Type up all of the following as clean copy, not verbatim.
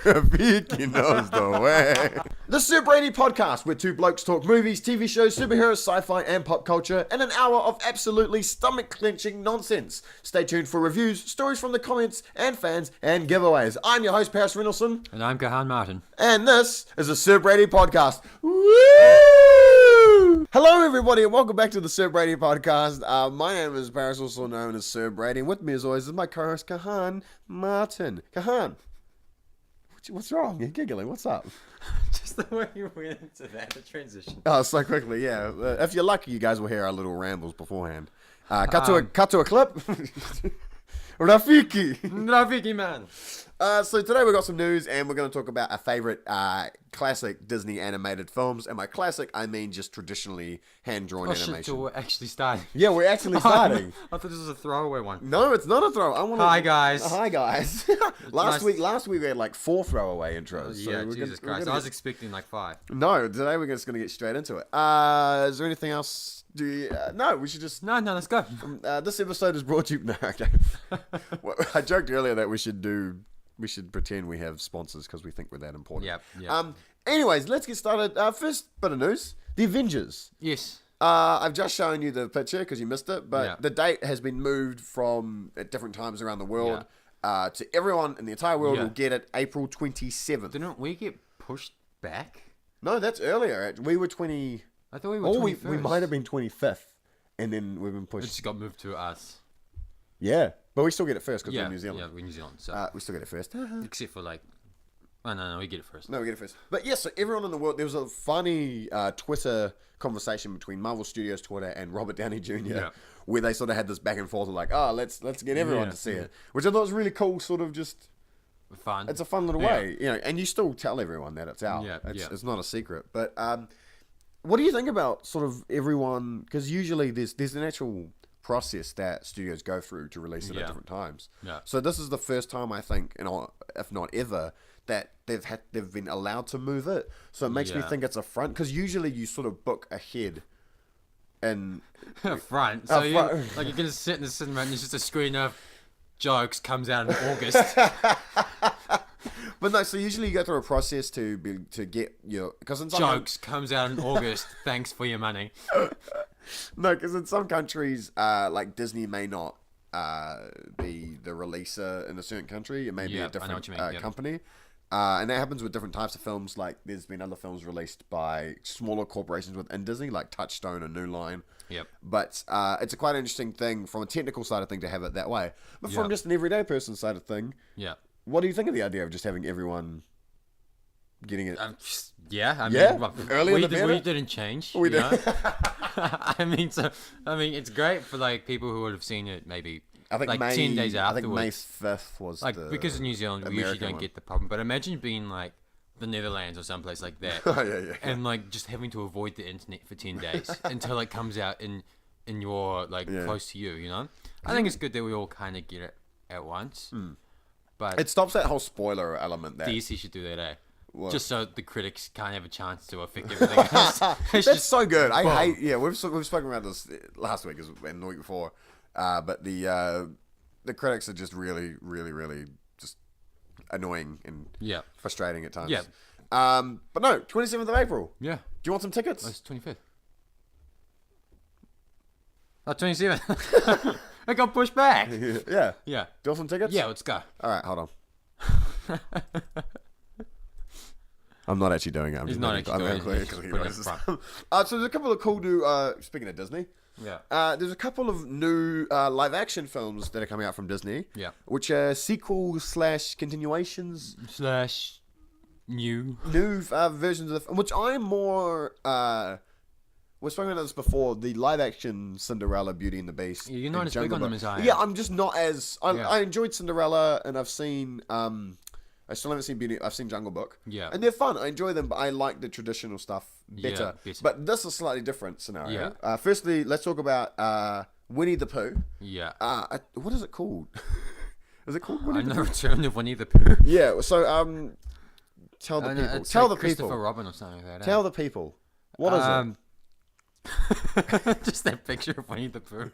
Vicky knows the way. The Sir Brady Podcast, where two blokes talk movies, TV shows, superheroes, sci-fi, and pop culture in an hour of absolutely stomach-clenching nonsense. Stay tuned for reviews, stories from the comments, and fans, and giveaways. I'm your host, Paris Renalson. And I'm Cahan Martin. And this is the Sir Brady Podcast. Woo! Hello, everybody, and welcome back to the Sir Brady Podcast. My name is Paris, also known as Sir Brady, and with me, as always, is my co-host, Cahan Martin. Cahan, what's wrong? You're giggling. What's up? Just the way you went into that, the transition. Oh, so quickly, yeah. If you're lucky, you guys will hear our little rambles beforehand. Cut to a clip. Rafiki, man. So today we've got some news, and we're going to talk about our favorite classic Disney animated films. And by classic, I mean just traditionally hand-drawn animation. So we're actually starting. Yeah, we're actually starting. I thought this was a throwaway one. No, it's not a throw. Hi, guys. Hi, guys. Last week we had like 4 throwaway intros. Yeah, so Jesus Christ. I was expecting like 5. No, today we're just going to get straight into it. Is there anything else? No, we should just... No, let's go. This episode is brought to you... No, okay. Well, I joked earlier that we should pretend we have sponsors because we think we're that important. Yep. Anyways, let's get started. First bit of news. The Avengers. Yes. I've just shown you the picture because you missed it, but the date has been moved from at different times around the world to everyone in the entire world will get it April 27th. Didn't we get pushed back? No, that's earlier. We were 20... I thought we were 21st. We might have been 25th, and then we've been pushed. It just got moved to us. Yeah, but we still get it first because we're New Zealand. Yeah, we're New Zealand. So we still get it first. Except for like... Oh, no, we get it first. No, we get it first. But yes, so everyone in the world, there was a funny Twitter conversation between Marvel Studios Twitter and Robert Downey Jr. Where they sort of had this back and forth of like, oh, let's get everyone to see it. Which I thought was really cool, sort of just... Fun. It's a fun little way, you know, and you still tell everyone that it's out. Yeah, it's not a secret. But what do you think about sort of everyone, because usually there's an actual process that studios go through to release it at different times. Yeah. So this is the first time I think, if not ever, that they've been allowed to move it. So it makes me think it's a front, because usually you sort of book ahead. And front. So you're going to sit in the cinema and it's just a screen of jokes comes out in August. But no, so usually you go through a process to get your... Because in some jokes comes out in August. Thanks for your money. No, because in some countries, like Disney may not be the releaser in a certain country. It may be a different company. And that happens with different types of films. Like there's been other films released by smaller corporations within Disney, like Touchstone and New Line. Yep. But it's a quite interesting thing from a technical side of thing to have it that way. But from just an everyday person side of thing, what do you think of the idea of just having everyone getting it? Early in the better? We didn't change. We did. I mean, it's great for like people who would have seen it maybe. I think like 10 days afterwards. I think May 5th was like because in New Zealand we usually don't get the problem. But imagine being like the Netherlands or someplace like that, and like just having to avoid the internet for 10 days until it comes out in your like close to you. You know, I think it's good that we all kind of get it at once. But it stops that whole spoiler element. That DC should do that, eh? What? Just so the critics can't have a chance to affect everything else. That's just so good. I hate. Yeah, we've spoken about this last week and the week before. But the critics are just really, really, really just annoying and frustrating at times. Yeah. But no, 27th of April. Yeah. Do you want some tickets? Oh, it's 25th. Oh, 27th. It got pushed back. Yeah. Do you want some tickets? Yeah, let's go. All right, hold on. I'm not actually doing it. He's not actually doing it. So there's a couple of cool new, speaking of Disney, there's a couple of new live action films that are coming out from Disney, which are sequels / continuations / new versions of, which I'm more, we've spoken about this before, the live action Cinderella, Beauty and the Beast. You're not as big on them as I am. Yeah, I'm just not as, I enjoyed Cinderella, and I've seen, I still haven't seen Beauty. I've seen Jungle Book. Yeah. And they're fun. I enjoy them, but I like the traditional stuff better. But this is a slightly different scenario. Yeah. Firstly, let's talk about Winnie the Pooh. Yeah. What is it called? Is it called Winnie the Pooh? Return of Winnie the Pooh. Yeah. So, tell the people. Tell the people. Christopher Robin or something like that. Tell the people. What is it? Just that picture of Winnie the Pooh.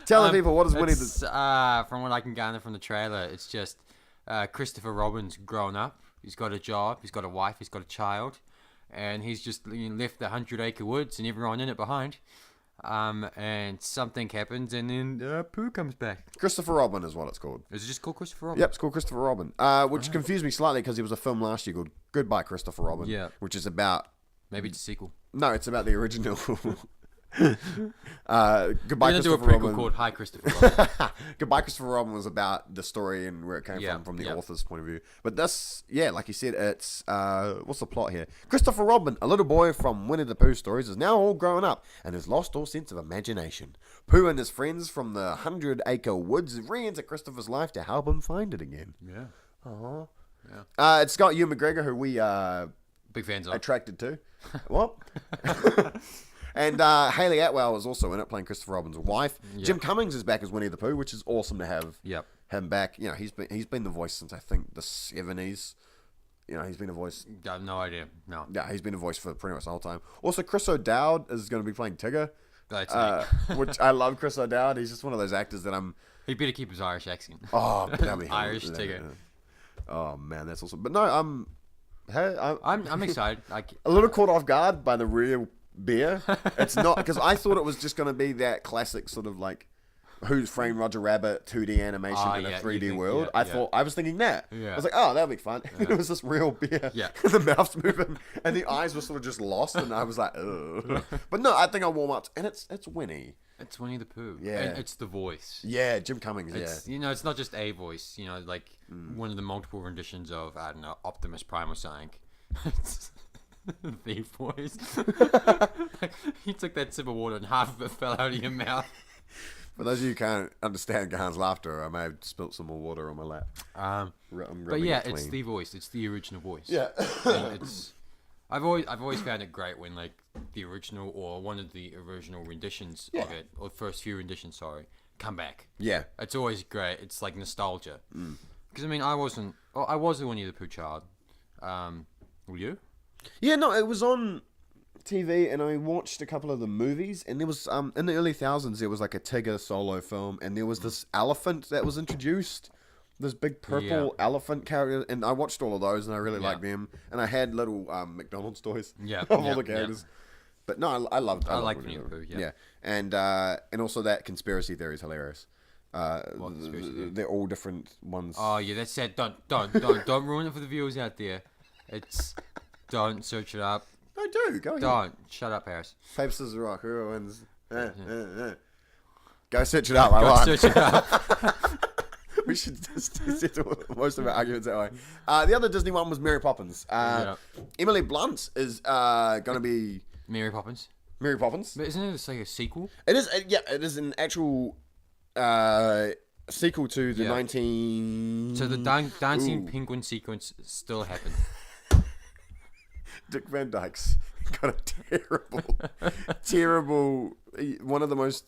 Tell the people, what is Winnie the Pooh? From what I can gather from the trailer, it's just Christopher Robin's grown up. He's got a job. He's got a wife. He's got a child. And he's just left the 100-acre woods and everyone in it behind. And something happens, and then Pooh comes back. Christopher Robin is what it's called. Is it just called Christopher Robin? Yep, it's called Christopher Robin. Which confused me slightly because there was a film last year called Goodbye, Christopher Robin. Yeah. Which is about... Maybe it's a sequel. No, it's about the original... Goodbye, Christopher Robin. Called Hi, Christopher Robin. Goodbye, Christopher Robin was about the story and where it came from the author's point of view. But this, like you said, it's what's the plot here? Christopher Robin, a little boy from Winnie the Pooh stories, is now all grown up and has lost all sense of imagination. Pooh and his friends from the 100-acre woods re-enter Christopher's life to help him find it again. Yeah. Aww. Yeah. It's got Ewan McGregor, who we big fans of. Attracted to. What? And Hayley Atwell is also in it, playing Christopher Robin's wife. Yep. Jim Cummings is back as Winnie the Pooh, which is awesome to have him back. You know, he's been the voice since I think the 70s. You know, he's been a voice. I have no idea. No. Yeah, he's been a voice for pretty much the whole time. Also, Chris O'Dowd is going to be playing Tigger. That's which I love Chris O'Dowd. He's just one of those actors that I'm... He better keep his Irish accent. Oh, that'd be Irish Tigger. Oh, man, that's awesome. But no, I'm excited. A little caught off guard by the real beer. It's not, because I thought it was just going to be that classic sort of like Who's Framed Roger Rabbit 2D animation in a 3D world. I was thinking that. I was like, oh, that'll be fun. It was this real beer. Yeah. The mouth's moving and the eyes were sort of just lost, and I was like, ugh. But no, I think I'll warm up. And it's Winnie. It's Winnie the Pooh. Yeah. And it's the voice. Yeah, Jim Cummings, You know, it's not just a voice. You know, like one of the multiple renditions of, I don't know, Optimus Prime or something. It's the voice. You took that sip of water and half of it fell out of your mouth. For those of you who can't understand Cahan's laughter, I may have spilt some more water on my lap. But yeah, it's the voice. It's the original voice. Yeah. And I've always found it great when like the original or one of the original renditions of it, or first few renditions, come back. Yeah. It's always great. It's like nostalgia. Because I mean, I was a Winnie the Pooh child. Were you? Yeah, no, it was on TV, and I watched a couple of the movies, and there was in the early thousands there was like a Tigger solo film, and there was this elephant that was introduced, this big purple elephant character, and I watched all of those, and I really liked them, and I had little McDonald's toys of all the characters. But no, I liked Winnie the Pooh. Yeah, and also that conspiracy theory is hilarious. What conspiracy theory? They're all different ones. Oh yeah, that's sad. Don't ruin it for the viewers out there. Don't search it up. I do. Go ahead. Don't. Shut up, Harris. Paper, scissors, rock. Who wins? Go search it up. I won. Search it up. We should just settle most of our arguments that way. The other Disney one was Mary Poppins. Emily Blunt is going to be... Mary Poppins? Mary Poppins. But isn't it like a sequel? It is. It is an actual sequel to the 19... So the dancing penguin sequence still happened. Dick Van Dyke's got a terrible, one of the most,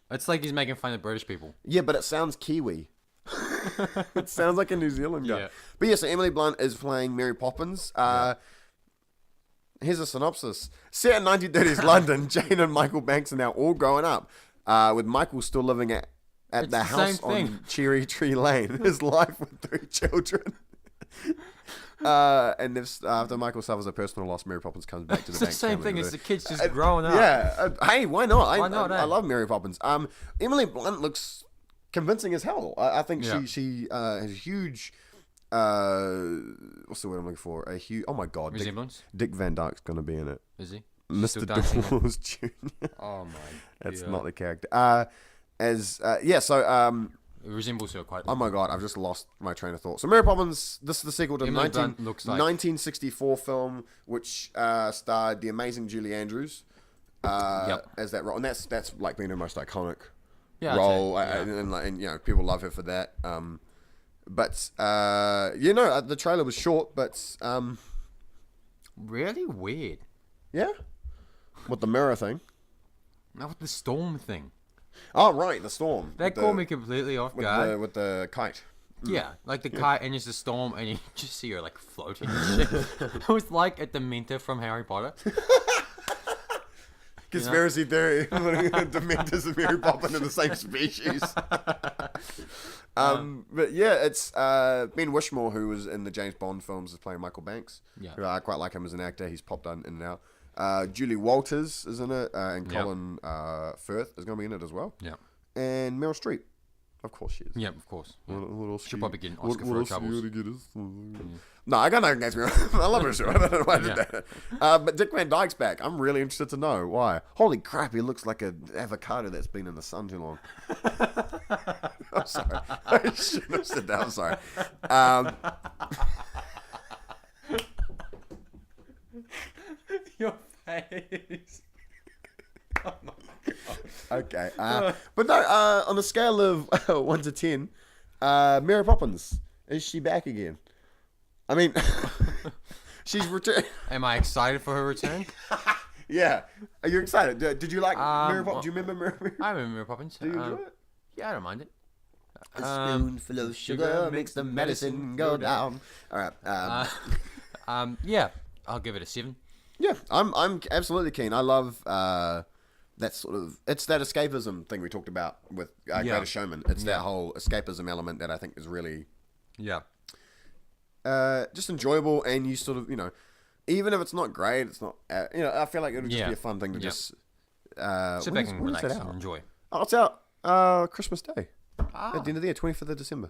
It's like he's making fun of British people. Yeah, but it sounds Kiwi. It sounds like a New Zealand guy. Yeah. But yeah, so Emily Blunt is playing Mary Poppins. Here's a synopsis. Set in 1930s London, Jane and Michael Banks are now all growing up, with Michael still living at the house on Cherry Tree Lane. His life with 3 children. And after Michael suffers a personal loss, Mary Poppins comes back to the bank. It's the same thing as the kids just growing up. Yeah. Hey, why not? Why not? I love Mary Poppins. Emily Blunt looks convincing as hell. I think she has a huge... what's the word I'm looking for? A huge... Oh my God. Resemblance? Dick Van Dyke's going to be in it. Is he? Mr. Dawes Jr. Oh my... That's not the character. It resembles her quite. Oh my God, I've just lost my train of thought. So Mary Poppins, this is the sequel to the 1964 film, which starred the amazing Julie Andrews as that role, and that's like been her most iconic role, and you know, people love her for that. But the trailer was short, but really weird. Yeah, with the mirror thing. Not with the storm thing. Oh, right, the storm. That caught me completely off guard. With the kite. Yeah, like the kite and it's the storm and you just see her like floating and shit. It was like a Dementor from Harry Potter. Conspiracy theory. Dementors and Mary Poppins are the same species. But yeah, it's Ben Wishmore, who was in the James Bond films, is playing Michael Banks. Yeah. Who I quite like him as an actor. He's popped in and out. Julie Walters is in it, and Colin Firth is going to be in it as well. Yeah. And Meryl Streep. Of course she is. Yeah, of course. Yeah. What else she'll probably get an Oscar for her troubles. No, I got nothing against Meryl. I love her show. I don't know why I did that. But Dick Van Dyke's back. I'm really interested to know why. Holy crap, he looks like an avocado that's been in the sun too long. I'm sorry. I shouldn't have said that. I'm sorry. Your face. Oh my God. Okay. But no, on a scale of 1 to 10, Mary Poppins, is she back again? I mean, she's returned. Am I excited for her return? Yeah. Are you excited? Did you like Mary Poppins? Do you remember Mary Poppins? I remember Mary Poppins. Do you enjoy it? Yeah, I don't mind it. A spoonful of sugar makes the medicine go down. All right. Yeah, I'll give it a 7. Yeah, I'm absolutely keen. I love that sort of, it's that escapism thing we talked about with Greatest Showman. It's that whole escapism element that I think is really just enjoyable, and you sort of, even if it's not great, it's not, I feel like it would just be a fun thing to just sit back and relax and enjoy. Oh, it's out Christmas Day at the end of the year, 25th of December.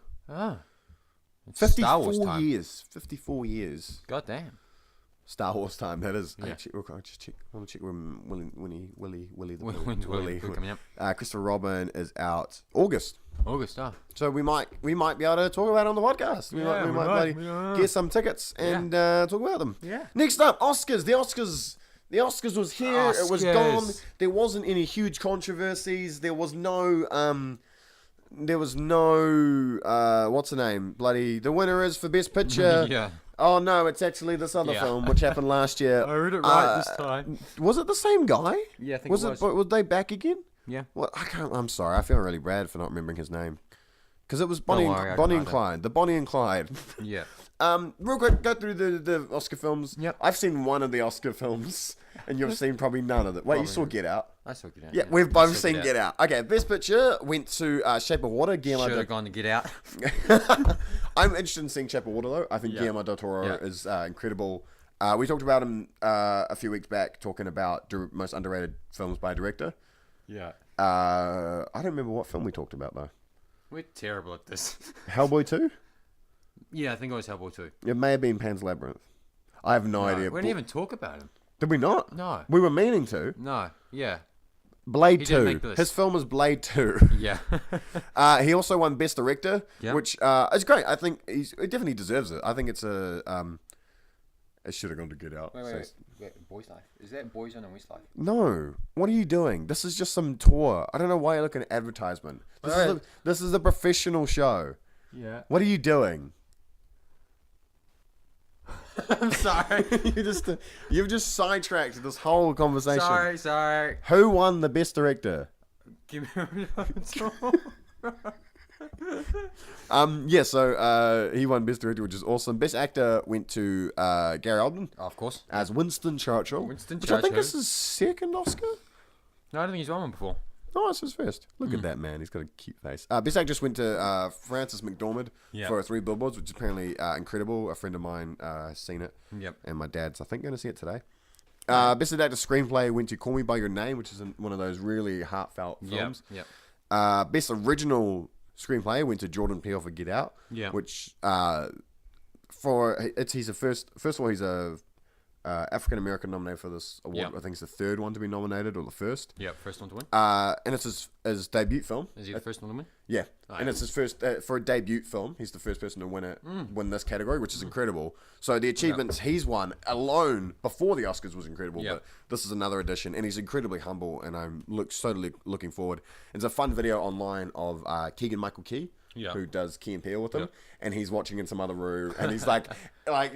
54 years. 54 years. God damn. Star Wars time, that is. Yeah. I want to check when Willie coming up. Christopher Robin is out August. So we might be able to talk about it on the podcast. We might get some tickets and talk about them. Yeah. Next up, Oscars. The Oscars was here. It was gone. There wasn't any huge controversies. There was no what's the name? Bloody, the winner is for Best Picture. Yeah. Oh no, it's actually this other film which happened last year. I read it right this time. Was it the same guy? Yeah, I think it was. Were they back again? Yeah. Well, I'm sorry. I feel really bad for not remembering his name. Because it was Bonnie and Clyde. The Bonnie and Clyde. Yeah. Real quick, go through the Oscar films. Yep. I've seen one of the Oscar films, and you've seen probably none of it. Wait, you saw Get Out? I saw Get Out. Yeah, we've both seen Get Out. Okay, Best Picture went to Shape of Water. Should have gone to Get Out. I'm interested in seeing Shape of Water, though. I think Guillermo del Toro is incredible. We talked about him a few weeks back, talking about most underrated films by a director. Yeah. I don't remember what film we talked about, though. We're terrible at this. Hellboy 2? Yeah, I think it was Hellboy 2. It may have been Pan's Labyrinth. I have no idea. We didn't even talk about him. Did we not? No. We were meaning to. No, yeah. Blade 2. His film is Blade 2. Yeah. He also won Best Director, which is great. I think he definitely deserves it. I think it's a... it should have gone to Get Out. Wait. Boys Life. Is that Boys on a West Life? No. What are you doing? This is just some tour. I don't know why you're looking at advertisement. This is a professional show. Yeah. What are you doing? I'm sorry. You've just sidetracked this whole conversation. Sorry. Who won the Best Director? Give me a So he won Best Director, which is awesome. Best Actor went to Gary Oldman. Of course. As Winston Churchill. Which I think is his second Oscar. No, I don't think he's won one before. Oh, it's his first. Look at that, man. He's got a cute face. Best Actress went to Frances McDormand for 3 Billboards, which is apparently incredible. A friend of mine has seen it. Yep. And my dad's, I think, going to see it today. Best Adapted Screenplay went to Call Me By Your Name, which is one of those really heartfelt films. Yep. Best Original Screenplay went to Jordan Peele for Get Out. Yeah. Which he's a first of all, he's a African American nominated for this award. Yep. I think it's the third one to be nominated, or the first. Yeah, first one to win. And it's his debut film. Is he the first one to win? Yeah, and it's his first for a debut film. He's the first person to win this category, which is incredible. So the achievements he's won alone before the Oscars was incredible. But this is another edition, and he's incredibly humble, and I'm totally looking forward. It's a fun video online of Keegan-Michael Key. Yeah. Who does Key and Peele with him. and he's watching in some other room, and he's like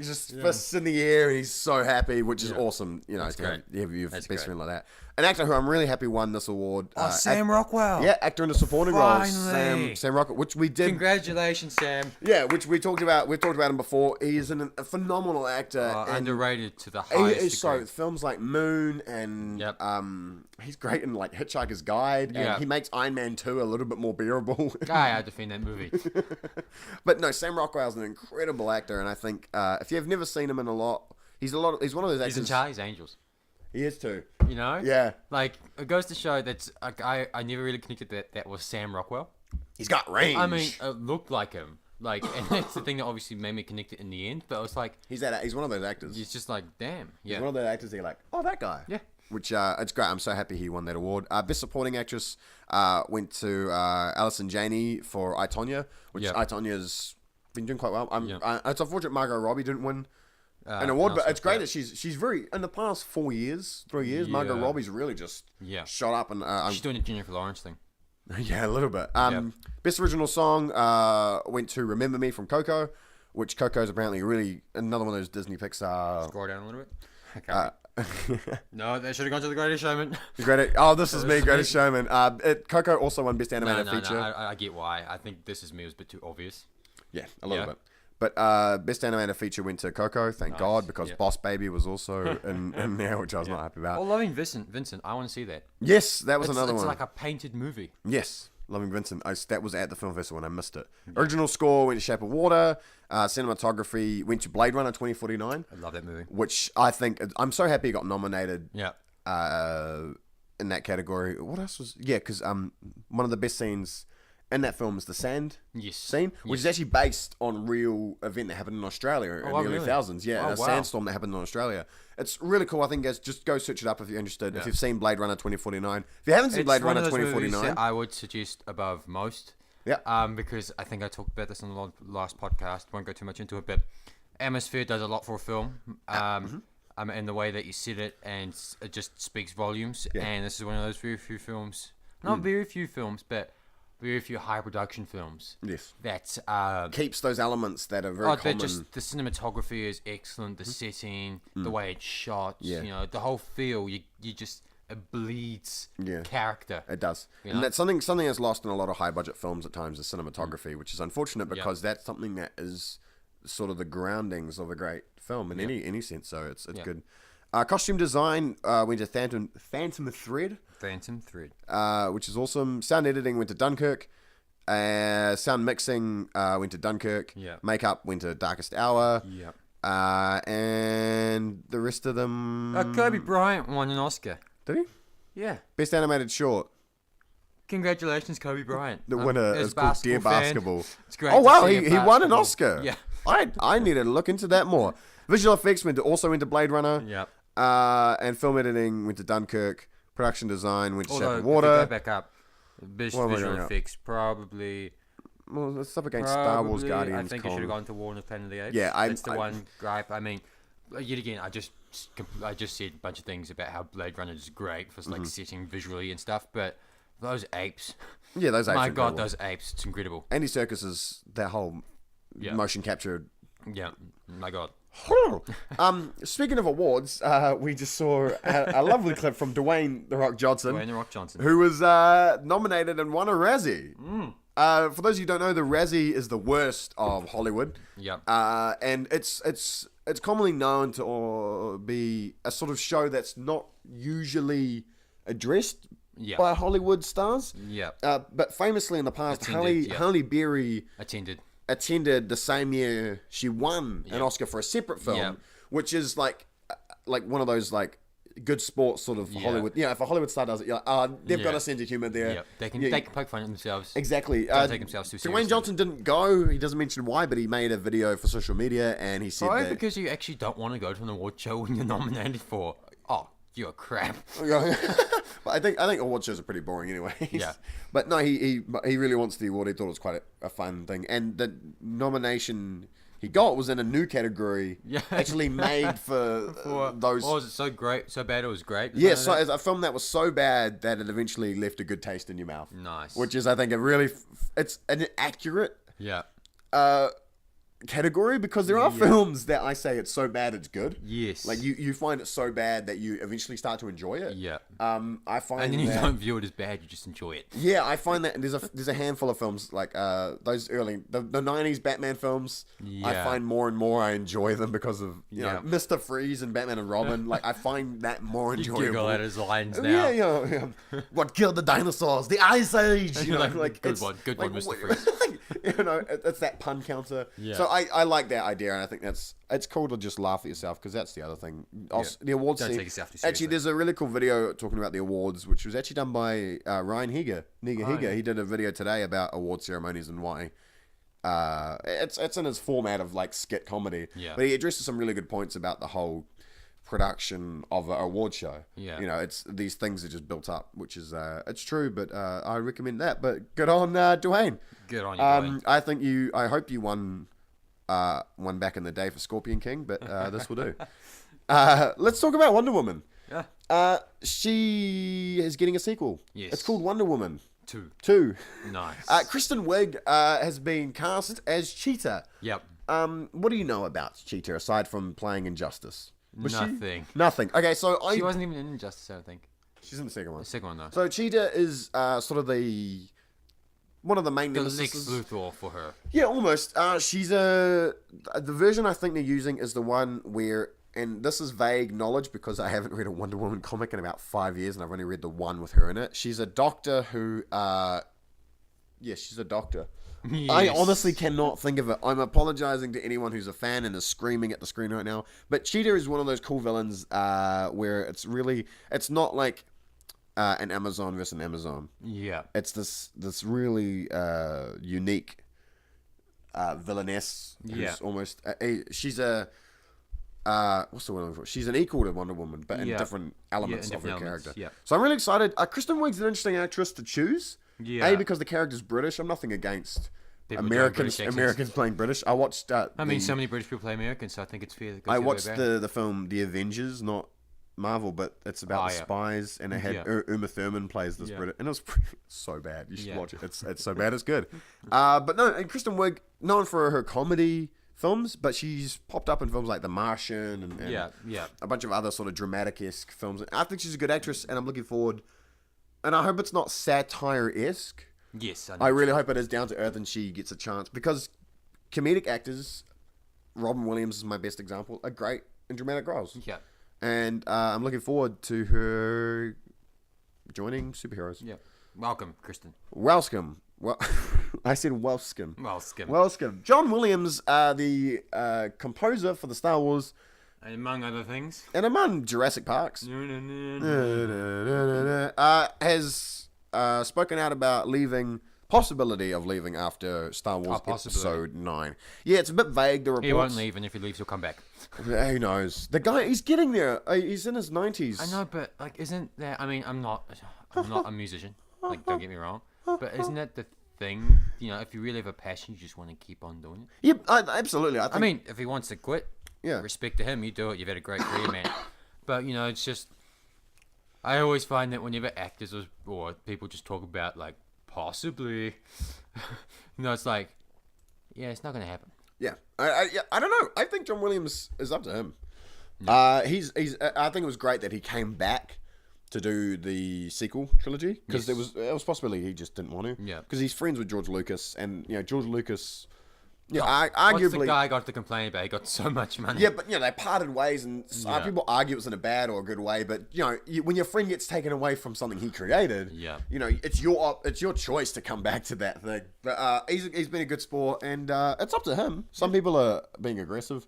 just fists in the air, and he's so happy, which is awesome. You know, to have your best friend like that. An actor who I'm really happy won this award. Sam Rockwell. Yeah, actor in a supporting role. Sam Rockwell, which we did. Congratulations, Sam. Yeah, which we talked about. We've talked about him before. He is a phenomenal actor. Underrated to the highest degree. So films like Moon and he's great in like Hitchhiker's Guide. And he makes Iron Man 2 a little bit more bearable. I defend that movie. But no, Sam Rockwell's an incredible actor, and I think if you've never seen him in a lot, he's one of those actors. He's in Charlie's Angels. He is too. You know? Yeah. Like, it goes to show that I never really connected that was Sam Rockwell. He's got range. I mean, it looked like him. Like, and that's the thing that obviously made me connect it in the end. But I was like... He's one of those actors. He's just like, damn. Yeah. He's one of those actors that you're like, oh, that guy. Yeah. Which, it's great. I'm so happy he won that award. Best Supporting Actress went to Alison Janney for I, Tonya, which I, Tonya's been doing quite well. It's unfortunate Margot Robbie didn't win an award, but it's great that she's very, in the past 3 years, Margot Robbie's really just shot up. And she's doing a Jennifer Lawrence thing. Yeah, a little bit. Best Original Song went to Remember Me from Coco, which Coco's apparently really another one of those Disney Pixar. Scroll down a little bit. Okay. No, they should have gone to The Greatest Showman. This is me, Greatest Showman. Coco also won Best Animated Feature. No, I get why. I think This Is Me was a bit too obvious. Yeah, a little bit. But Best Animated Feature went to Coco, thank God, because Boss Baby was also in there, which I was not happy about. Oh, Loving Vincent, I want to see that. Yes, that was another one. It's like a painted movie. Yes, Loving Vincent. That was at the film festival and I missed it. Original score went to Shape of Water. Cinematography went to Blade Runner 2049. I love that movie. Which I think, I'm so happy it got nominated. Yeah. In that category. What else was... Yeah, because one of the best scenes... in that film is the sand scene, which is actually based on a real event that happened in Australia in the early thousands. Yeah, sandstorm that happened in Australia. It's really cool. I think, guys, just go search it up if you're interested. If you've seen Blade Runner 2049. If you haven't seen Blade Runner 2049... I would suggest above most. Yeah. Because I think I talked about this on the last podcast. Won't go too much into it, but atmosphere does a lot for a film. And the way that you set it, and it just speaks volumes. Yeah. And this is one of those very few films. Not very few films, but... very few high production films. Yes. That keeps those elements that are very common. The cinematography is excellent. The setting, the way it's shot, you know, the whole feel. You just it bleeds character. It does, and that's something that's lost in a lot of high budget films at times. Is cinematography, which is unfortunate because that's something that is sort of the groundings of a great film in any sense. So it's good. Costume design went to Phantom Thread. Which is awesome. Sound editing went to Dunkirk. Sound mixing went to Dunkirk. Yeah. Makeup went to Darkest Hour. Yeah. And the rest of them... Kobe Bryant won an Oscar. Did he? Yeah. Best animated short. Congratulations, Kobe Bryant. The winner is called Dear Basketball. It's great. Oh wow, he won an Oscar. Yeah. I needed to look into that more. Visual effects also went to Blade Runner. Yep. And film editing went to Dunkirk. Production design went to Shape of Water. If you go back up, visual effects probably. Well, it's up against Star Wars Guardians. I think it should have gone to War of the Planet of the Apes. Yeah, that's the one gripe. I mean, yet again, I just said a bunch of things about how Blade Runner is great for like setting visually and stuff, but those apes. Yeah, those apes. My God, those apes! It's incredible. Andy Serkis's that whole motion capture. Yeah, my God. Speaking of awards, we just saw a lovely clip from Dwayne The Rock Johnson. Who was nominated and won a Razzie. For those of you who don't know, the Razzie is the worst of Hollywood. Yep. And it's commonly known to be a sort of show that's not usually addressed by Hollywood stars. Yeah. But famously in the past, Halle Berry attended the same year she won an Oscar for a separate film, which is like one of those like good sports sort of Hollywood. Yeah, if a Hollywood star does it, you're like, they've got a sense of humor there. Yeah. They can poke fun at themselves. Exactly. Don't take themselves too seriously. Dwayne Johnson didn't go. He doesn't mention why, but he made a video for social media and he said that because you actually don't want to go to an award show when you're nominated for. Oh, you're crap. But I think award shows are pretty boring anyway. Yeah. But no, he really wants the award. He thought it was quite a fun thing, and the nomination he got was in a new category, actually made for those. Oh, was it so great, so bad it was great? Yeah, so it's a film that was so bad that it eventually left a good taste in your mouth. Nice. Which is, I think, it's an accurate category, because there are films that I say it's so bad it's good. Yes. Like you find it so bad that you eventually start to enjoy it. Yeah. I find and then you don't view it as bad, you just enjoy it. Yeah, I find that there's a handful of films like those early the 90s Batman films. Yeah. I find more and more I enjoy them because of you know Mr. Freeze and Batman and Robin. Like I find that more enjoyable. You giggle at his lines now. Yeah. What killed the dinosaurs? The Ice Age. You know, like good one, Mr. Freeze. You know, it's that pun counter. Yeah. So I like that idea, and I think it's cool to just laugh at yourself, because that's the other thing. The awards. Don't take yourself too seriously. Actually, there's a really cool video talking about the awards, which was actually done by Ryan Higa. He did a video today about award ceremonies and why. It's in his format of like skit comedy. Yeah. But he addresses some really good points about the whole production of an award show. Yeah. You know, it's these things are just built up, which is it's true, but I recommend that. But good on Dwayne. Good on you, Dwayne. I hope you won back in the day for Scorpion King, but this will do. Let's talk about Wonder Woman. Yeah. She is getting a sequel. Yes. It's called Wonder Woman 2. 2. Nice. Kristen Wiig has been cast as Cheetah. Yep. What do you know about Cheetah aside from playing Injustice? Nothing. Nothing. Okay, so she wasn't even in Injustice, I don't think. She's in the second one. The second one, though. So Cheetah is sort of one of the main the Lex Luthor for her. Yeah, almost. She's the version I think they're using is the one where, and this is vague knowledge because I haven't read a Wonder Woman comic in about 5 years, and I've only read the one with her in it. She's a doctor who, she's a doctor. Yes. I honestly cannot think of it. I'm apologizing to anyone who's a fan and is screaming at the screen right now. But Cheetah is one of those cool villains where it's not like an Amazon versus an Amazon. Yeah. It's this really unique villainess who's almost... she's a... what's the word I'm looking for? She's an equal to Wonder Woman, but in different elements of her character. Yeah. So I'm really excited. Kristen Wiig's an interesting actress to choose. Yeah. Because the character's British. I'm nothing against Americans playing British. I watched... so many British people play Americans, so I think it's fair. I watched the film The Avengers, not Marvel, but it's about the spies, and it had Uma Thurman plays this British, and it was so bad. You should watch it. It's so bad it's good. But no, and Kristen Wiig, known for her comedy films, but she's popped up in films like The Martian and a bunch of other sort of dramatic-esque films. I think she's a good actress, and I'm looking forward... And I hope it's not satire-esque. Yes, I really hope it is down to earth and she gets a chance. Because comedic actors, Robin Williams is my best example, are great in dramatic roles. Yeah. And I'm looking forward to her joining superheroes. Yeah. Welcome, Kristen. Welcome. Well, I said welcome. Welcome. John Williams, the composer for the Star Wars... And among other things. And among Jurassic Parks. Has spoken out about possibility of leaving after Star Wars Episode 9. Yeah, it's a bit vague, the reports. He won't leave, and if he leaves, he'll come back. Who knows? The guy, he's getting there. He's in his 90s. I know, but, like, isn't that... I mean, I'm not a musician. Like, don't get me wrong. But isn't that the thing? You know, if you really have a passion, you just want to keep on doing it. Yep, absolutely. I mean, if he wants to quit... Yeah. Respect to him, you do it. You've had a great career, man. But, you know, it's just... I always find that whenever actors or people just talk about, like, possibly... you know, it's like, yeah, it's not going to happen. Yeah. I don't know. I think John Williams is up to him. No. He's. I think it was great that he came back to do the sequel trilogy. Because it was possibly he just didn't want to. Yeah. Because he's friends with George Lucas. And, you know, George Lucas... Yeah, arguably... What's the guy got to complain about? He got so much money. Yeah, but, you know, they parted ways, and people argue it's in a bad or a good way, but, you know, when your friend gets taken away from something he created, you know, it's your choice to come back to that thing. But he's been a good sport, and it's up to him. Some people are being aggressive,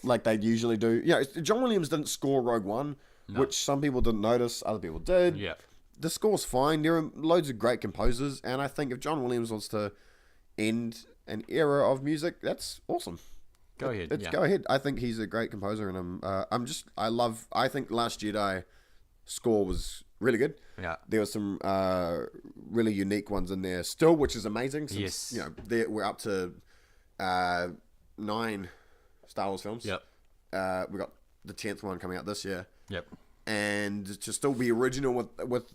like they usually do. You know, John Williams didn't score Rogue One, which some people didn't notice, other people did. Yeah. The score's fine. There are loads of great composers, and I think if John Williams wants to end... an era of music, that's awesome. Go ahead. Go ahead. I think he's a great composer, and I think Last Jedi score was really good. Yeah. There were some really unique ones in there still, which is amazing. Since, you know, we're up to 9 Star Wars films. Yep. We got the 10th one coming out this year. Yep. And to still be original with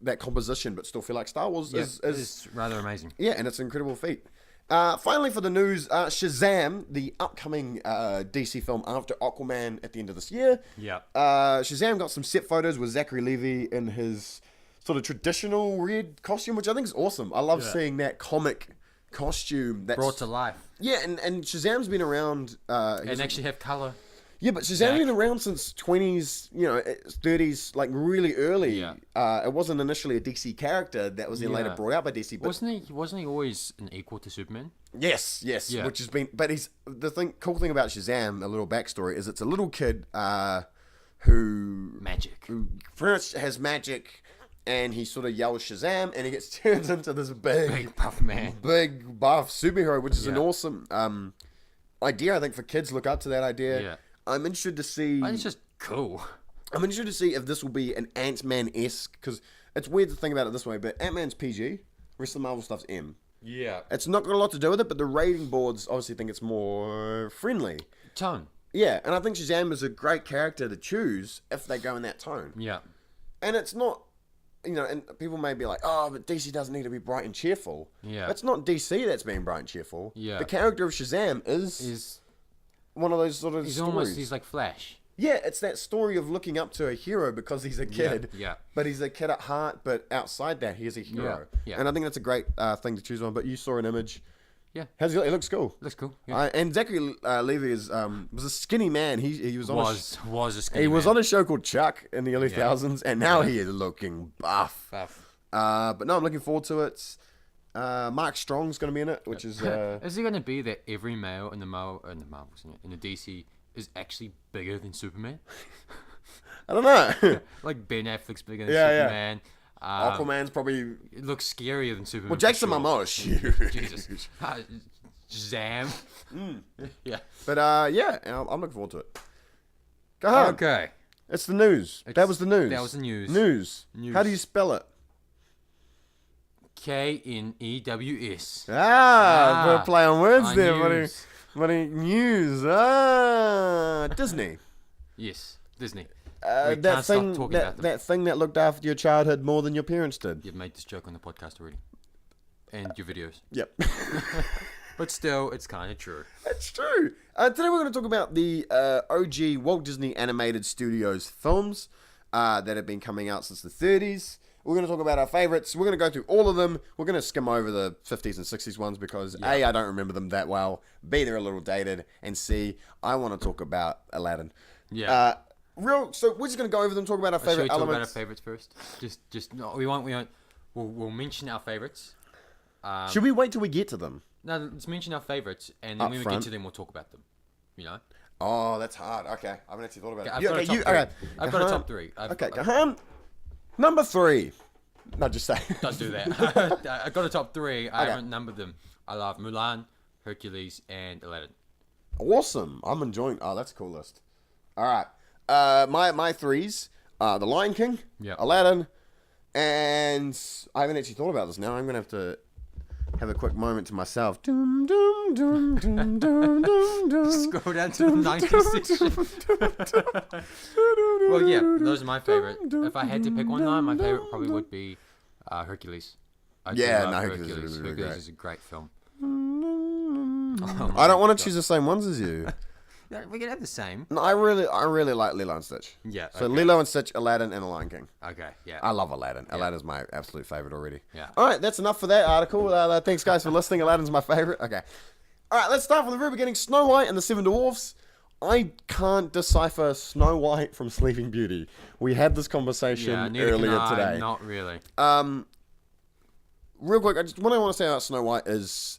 that composition, but still feel like Star Wars is rather amazing. Yeah, and it's an incredible feat. Finally, for the news, Shazam, the upcoming DC film after Aquaman at the end of this year. Yeah. Shazam got some set photos with Zachary Levi in his sort of traditional red costume, which I think is awesome. I love seeing that comic costume that's brought to life. Yeah, and Shazam's been around. And actually have color. Yeah, but Shazam's been around since 20s, 30s, like really early. Yeah. It wasn't initially a DC character that was then later brought out by DC. But wasn't he always an equal to Superman? Yes. Yeah. Which has been, but cool thing about Shazam, a little backstory, is it's a little kid who first has magic, and he sort of yells Shazam, and he gets turned into this big buff man, big buff superhero, which is an awesome idea. I think for kids, look up to that idea. Yeah. I'm interested to see. It's just cool. I'm interested to see if this will be an Ant-Man-esque, because it's weird to think about it this way, but Ant-Man's PG, rest of the Marvel stuff's M. Yeah. It's not got a lot to do with it, but the rating boards obviously think it's more friendly. Tone. Yeah, and I think Shazam is a great character to choose if they go in that tone. Yeah. And it's not, and people may be like, oh, but DC doesn't need to be bright and cheerful. Yeah. It's not DC that's being bright and cheerful. Yeah. The character of Shazam is one of those sort of stories. He's like Flash. Yeah, it's that story of looking up to a hero because he's a kid. Yeah. But he's a kid at heart, but outside that, he's a hero. Yeah. And I think that's a great thing to choose on. But you saw an image. Yeah. How's he look? It looks cool. Looks cool. Yeah. And Zachary Levi was a skinny man. He was on a skinny He was man. on a show called Chuck in the early thousands, and now he is looking buff. But no, I'm looking forward to it. Mark Strong's going to be in it, which is... Is it going to be that every male in the DC is actually bigger than Superman? I don't know. Like Ben Affleck's bigger than Superman. Aquaman's probably... It looks scarier than Superman. Well, Jason Momoa's huge. Jesus. Shazam. Yeah. But I'm looking forward to it. Cahan. Okay. It's the news. That was the news. That was the news. News. How do you spell it? Knews. Put a play on words there, buddy. Buddy, news. Disney. Yes, Disney. That thing that looked after your childhood more than your parents did. You've made this joke on the podcast already. And your videos. Yep. But still, it's kind of true. It's true. Today we're going to talk about the OG Walt Disney Animated Studios films that have been coming out since the 30s. We're going to talk about our favorites. We're going to go through all of them. We're going to skim over the 50s and 60s ones because A, I don't remember them that well. B, they're a little dated. And C, I want to talk about Aladdin. Yeah. So we're just going to go over them, talk about our favorite elements. Should we talk about our favorites first? We'll mention our favorites. Should we wait till we get to them? No, let's mention our favorites, and then when we get to them, we'll talk about them. You know? Oh, that's hard. Okay, I haven't actually thought about it. I've got a top three. Cahan, number 3. No, just say. Don't do that. I've got a top 3. I haven't numbered them. I love Mulan, Hercules, and Aladdin. Awesome. I'm enjoying. Oh, that's a cool list. All right. My threes: The Lion King, Aladdin, and I haven't actually thought about this. Now I'm gonna have to have a quick moment to myself. Dum, dum, dum, dum, dum, dum, dum. Scroll down to the 90s section. Well, yeah, those are my favorite. If I had to pick one, though, my favorite probably would be Hercules. Hercules is a great film. I don't want to choose the same ones as you. We can have the same. No, I really like Lilo and Stitch. Yeah. So Lilo and Stitch, Aladdin, and The Lion King. Okay. Yeah. I love Aladdin. Yeah. Aladdin's my absolute favorite already. Yeah. All right, that's enough for that article. Thanks guys for listening. Aladdin's my favorite. Okay. All right, let's start from the very beginning. Snow White and the Seven Dwarfs. I can't decipher Snow White from Sleeping Beauty. We had this conversation earlier today. Not really. Real quick, what I want to say about Snow White is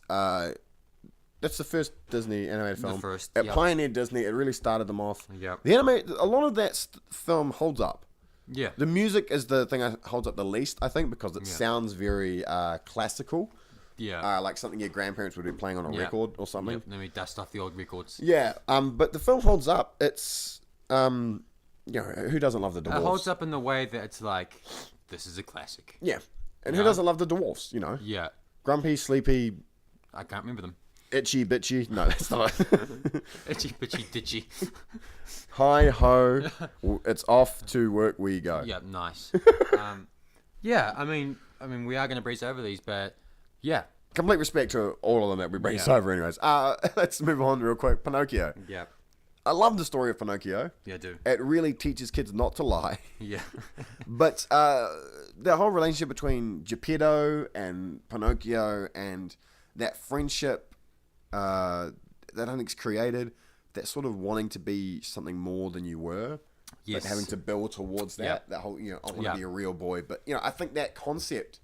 that's the first Disney animated film. It pioneered Disney. It really started them off. Yep. A lot of that film holds up. Yeah. The music is the thing that holds up the least, I think, because it sounds very classical. Yeah. Like something your grandparents would be playing on a record or something. Yep. Then we dust off the old records. Yeah. But the film holds up. It's who doesn't love the dwarves? It holds up in the way that it's like, this is a classic. Yeah. And who doesn't love the dwarves, Yeah. Grumpy, Sleepy. I can't remember them. Itchy, bitchy. No, that's not it. Itchy, bitchy, ditchy. Hi, ho. It's off to work we go. Yeah, nice. I mean, we are going to breeze over these, but yeah, complete respect to all of them that we bring over anyways. Let's move on real quick. Pinocchio. Yeah. I love the story of Pinocchio. Yeah, I do. It really teaches kids not to lie. Yeah. But the whole relationship between Geppetto and Pinocchio and that friendship that I think's created, that sort of wanting to be something more than you were, but having to build towards that, that whole, I want to be a real boy. But, I think that concept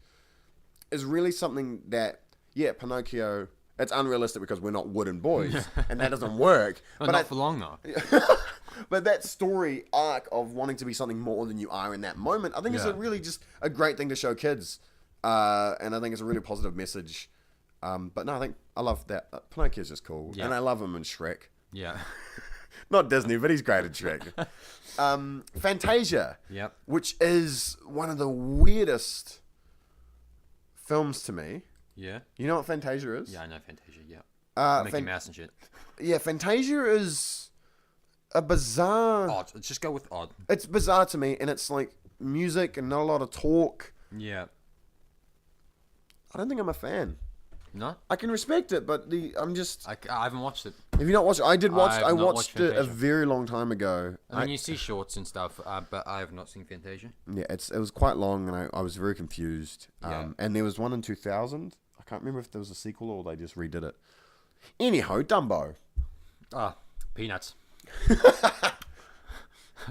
is really something that, Pinocchio... It's unrealistic because we're not wooden boys, and that doesn't work. But not for long, though. But that story arc of wanting to be something more than you are in that moment, I think is a really just a great thing to show kids. And I think it's a really positive message. But no, I think I love that. Pinocchio's just cool. Yeah. And I love him in Shrek. Yeah. Not Disney, but he's great in Shrek. Fantasia. Yep. Which is one of the weirdest films to me. Yeah. You know what Fantasia is? Yeah, I know Fantasia, yeah. Mickey Mouse and shit. Yeah, Fantasia is a bizarre... Odd. Let's just go with odd. It's bizarre to me, and it's like music and not a lot of talk. Yeah. I don't think I'm a fan. No? I can respect it, but I'm just... I haven't watched it. Have you not watched it? I watched it a very long time ago. I mean, you see shorts and stuff, but I have not seen Fantasia. Yeah, it was quite long, and I was very confused. And there was one in 2000. I can't remember if there was a sequel or they just redid it. Anyhow, Dumbo. Peanuts.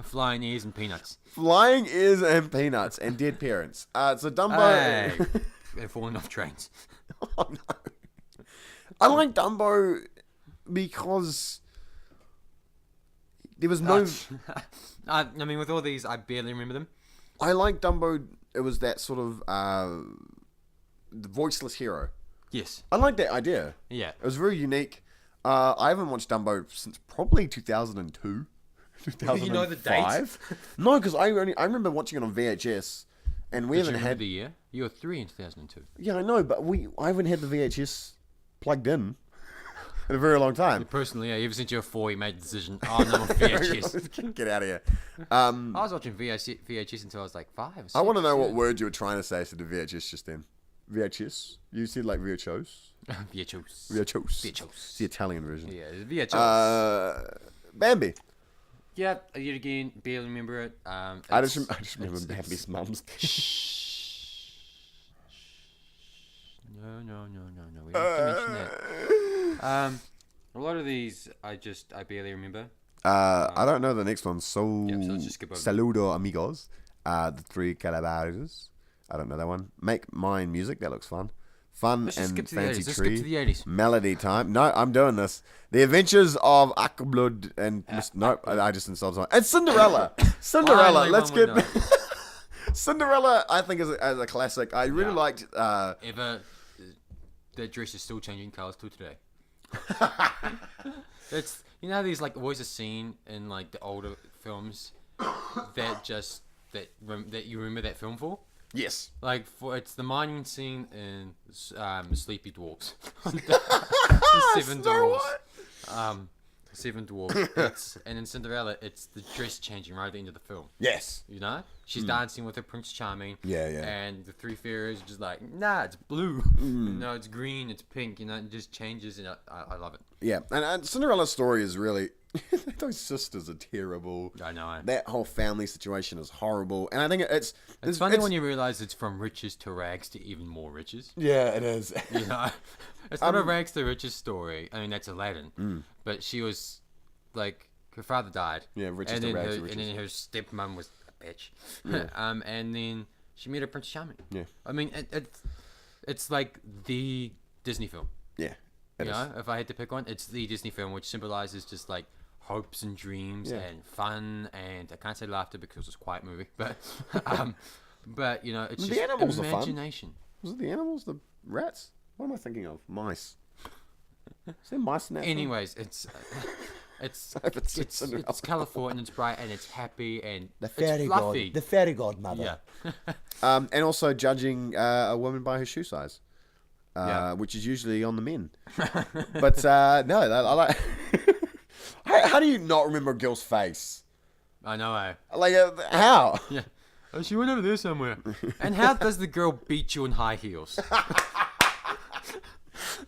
Flying ears and peanuts. Flying ears and peanuts and dead parents. So Dumbo... Hey. They're falling off trains. Oh, no. I like Dumbo because there was no... I mean, with all these, I barely remember them. I like Dumbo. It was that sort of the voiceless hero. Yes. I like that idea. Yeah. It was very unique. I haven't watched Dumbo since probably 2002. 2005. You know the date? No, because I remember watching it on VHS. And we haven't had the year. You were 3 in 2002. Yeah, I know, but I haven't had the VHS plugged in a very long time. Personally, ever since you were 4, you made the decision. Oh no, VHS. Get out of here. I was watching VHS until I was like 5. Or 6, I want to know what word you were trying to say to the VHS just then. VHS. You said like VHS. VHS. It's the Italian version. Yeah, VHS. Bambi. Yeah, yet again, barely remember it. I just remember Bambi's mum's. No. We don't have to mention that. A lot of these, I barely remember. I don't know the next one. So let's just skip over. Saludo amigos. The Three Calabazas. I don't know that one. Make Mine Music. That looks fun. Fun and Fancy Tree. Skip to the 80s. Melody Time. No, I'm doing this. The Adventures of Aquablood and... Nope, I just installed something. And Cinderella. Cinderella. Let's get... Cinderella, I think, is a classic. I really liked... That dress is still changing colours till today. It's... You know how there's like always a scene in like the older films that you remember that film for? Yes. Like, it's the mining scene in Sleepy Dwarfs. Seven Dwarfs. Seven Dwarfs. And in Cinderella, it's the dress changing right at the end of the film. Yes. You know? She's dancing with her Prince Charming. Yeah. And the three fairies are just like, nah, it's blue. No, it's green, it's pink. You know, it just changes, and I love it. Yeah. And Cinderella's story is really... Those sisters are terrible. I know. That whole family situation is horrible, and I think it's funny when you realize it's from riches to rags to even more riches. Yeah, it is. You know, it's not a rags to riches story. I mean, that's Aladdin, but she was like, her father died. Yeah, riches to rags to riches. And then her stepmom was a bitch. Yeah. And then she met her Prince Charming. Yeah. I mean, it's like the Disney film. Yeah. You know, if I had to pick one, it's the Disney film, which symbolizes just like hopes and dreams and fun, and I can't say laughter because it's a quiet movie, but you know, it's just animals imagination. Are fun. Was it the animals, the rats? What am I thinking of? Mice. Is there mice in that? Anyways, it's colourful and it's bright and it's happy and it's fluffy. The fairy godmother. Yeah. And also judging a woman by her shoe size. Which is usually on the men. But no, I like. How do you not remember a girl's face? I know. Like how? Yeah. Oh, she went over there somewhere. And how does the girl beat you in high heels?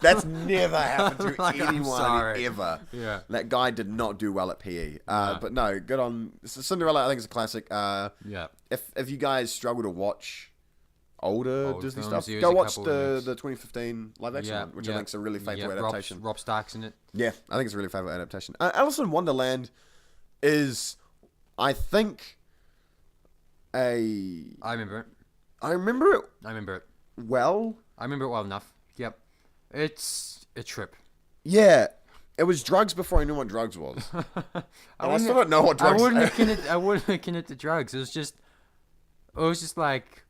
That's never happened to Like, anyone ever. Yeah. That guy did not do well at PE. But no, good on Cinderella. I think it's a classic. Yeah. If you guys struggle to watch older Disney films, stuff, go watch the 2015 live action one, which I think is a really faithful adaptation. Rob Stark's in it. Yeah, I think it's a really faithful adaptation. Alice in Wonderland is, I think, I remember it. I remember it well. I remember it well enough. Yep. It's a trip. Yeah. It was drugs before I knew what drugs was. I still don't know what drugs are. I wouldn't liken it to drugs. It was just like,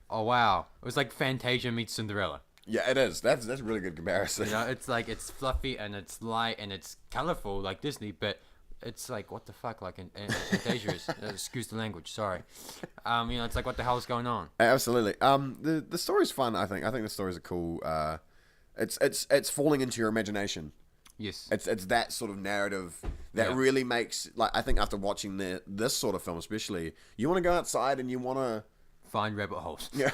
oh wow. It was like Fantasia meets Cinderella. Yeah, it is. That's a really good comparison. You know, it's like, it's fluffy and it's light and it's colorful like Disney, but it's like, what the fuck, like Fantasia is. Excuse the language, sorry. It's like, what the hell is going on? Absolutely. The story's fun, I think. I think the stories are cool. It's falling into your imagination. Yes. It's that sort of narrative that really makes, like, I think after watching this sort of film especially, you want to go outside and you want to find rabbit holes. Yeah.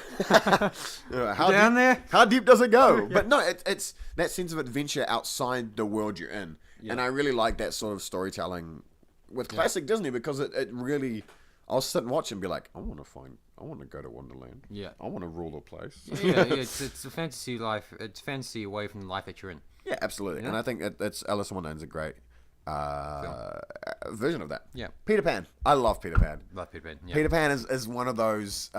There? How deep does it go? But no, it's that sense of adventure outside the world you're in. Yeah. And I really like that sort of storytelling with classic Disney because it really, I'll sit and watch and be like, I want to go to Wonderland. Yeah. I want to rule the place. Yeah, it's a fantasy life. It's fantasy away from the life that you're in. Yeah, absolutely. Yeah. And I think it's Alice in Wonderland's a great version of that. Yeah. Peter Pan. I love Peter Pan. Love Peter Pan. Yeah. Peter Pan is one of those.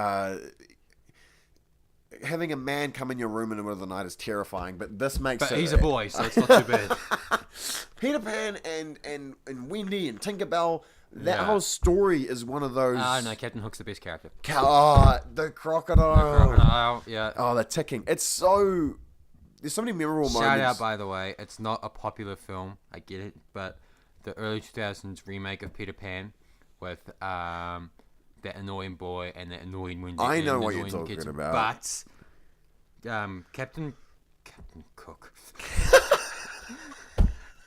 Having a man come in your room in the middle of the night is terrifying, but this makes it. But he's a boy, so it's not too bad. Peter Pan and Wendy and Tinkerbell. That whole story is one of those. No, Captain Hook's the best character. The crocodile. Yeah. Oh, the ticking. It's so. There's so many memorable moments. Shout out, by the way. It's not a popular film. I get it, but the early 2000s remake of Peter Pan with that annoying boy and that annoying Wendy. I know what you're talking about. But Captain Cook,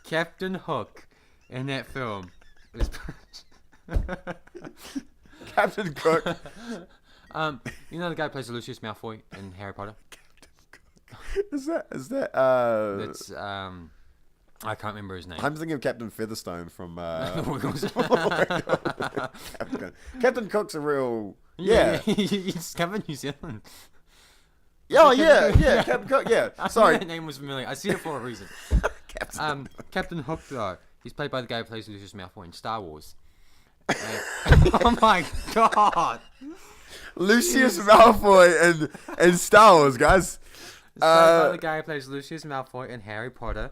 Captain Hook, in that film is Captain Cook. You know the guy who plays Lucius Malfoy in Harry Potter. Is that That's I can't remember his name. I'm thinking of Captain Featherstone from Captain Cook's a real he's Captain New Zealand. Yeah, Captain Cook, yeah. Sorry. That name was familiar. I see it for a reason. Captain Hook though, he's played by the guy who plays Lucius Malfoy in Star Wars. Oh my god. Lucius Malfoy in Star Wars, guys. It's played by the guy who plays Lucius Malfoy in Harry Potter,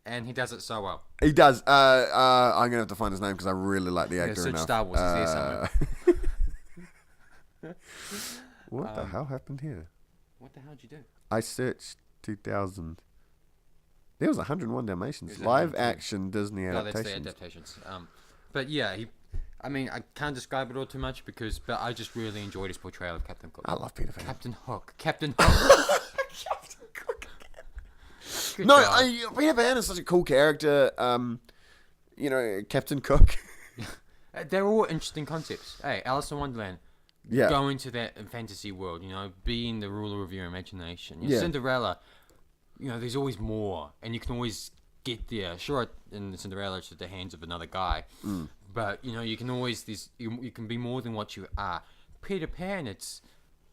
and he does it so well. He does. I'm gonna have to find his name because I really like the actor enough. Star Wars is here somewhere. What the hell happened here? What the hell did you do? I searched 2000. There was 101 Dalmatians. Live action Disney adaptations. No, that's the adaptations. But yeah, I can't describe it all too much but I just really enjoyed his portrayal of Captain Cook. I love Peter Pan. Captain Hook. Captain Cook. Peter Pan is such a cool character. Captain Cook. They're all interesting concepts. Hey, Alice in Wonderland. Yeah. Go into that fantasy world, being the ruler of your imagination. Yeah. Cinderella, there's always more, and you can always get there. Sure, in Cinderella, it's at the hands of another guy, but you can always you can be more than what you are. Peter Pan,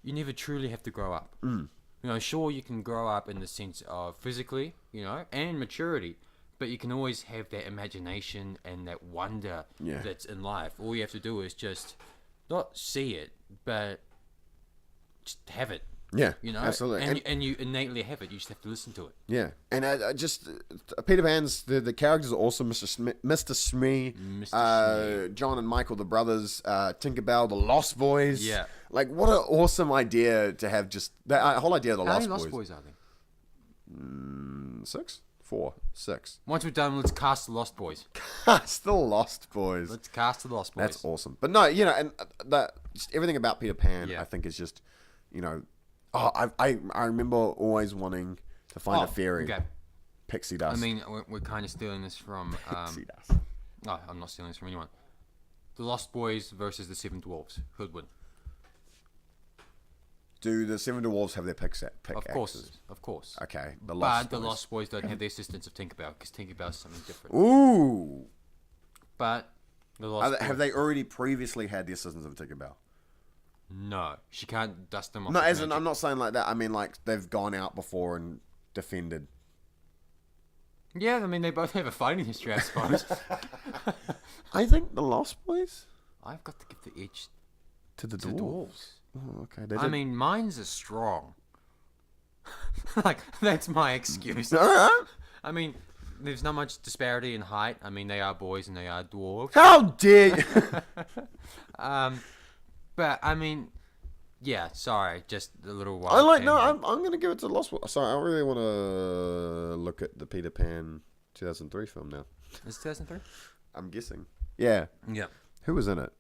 you never truly have to grow up. Sure, you can grow up in the sense of physically, and maturity, but you can always have that imagination and that wonder that's in life. All you have to do is just not see it, but just have it. Yeah, absolutely. And you innately have it. You just have to listen to it. Yeah, and I just Peter Pan's the characters are awesome. Mr. Smee, John and Michael, the brothers, Tinkerbell, the Lost Boys. Yeah, like what an awesome idea to have. Just that whole idea of the Lost Boys. How many Lost Boys are there? 6, 4, 6. Once we're done, let's cast the Lost Boys. Cast the Lost Boys. Let's cast the Lost Boys. That's awesome. But no, and just everything about Peter Pan, I think is just, I remember always wanting to find a fairy. Okay. Pixie dust. I mean, we're kind of stealing this from. Pixie dust. No, I'm not stealing this from anyone. The Lost Boys versus the Seven Dwarfs. Who'd win? Do the Seven Dwarfs have their pickaxes? Of course. Okay, the Lost Boys don't have the assistance of Tinkerbell because Tinkerbell is something different. Ooh. But have they already previously had the assistance of Tinkerbell? No, she can't dust them off. No, as in, I'm not saying like that. I mean, like they've gone out before and defended. Yeah, I mean they both have a fighting history, I suppose. I think the Lost Boys. I've got to give the edge to the dwarves. Oh, okay. I mean, mine's are strong. Like that's my excuse. All right. I mean, there's not much disparity in height. I mean, they are boys and they are dwarves. How dare you? But I mean, yeah. Sorry, just a little while. I'm gonna give it to the Lost Boys. Sorry, I really want to look at the Peter Pan 2003 film now. Is it 2003? I'm guessing. Yeah. Yeah. Who was in it?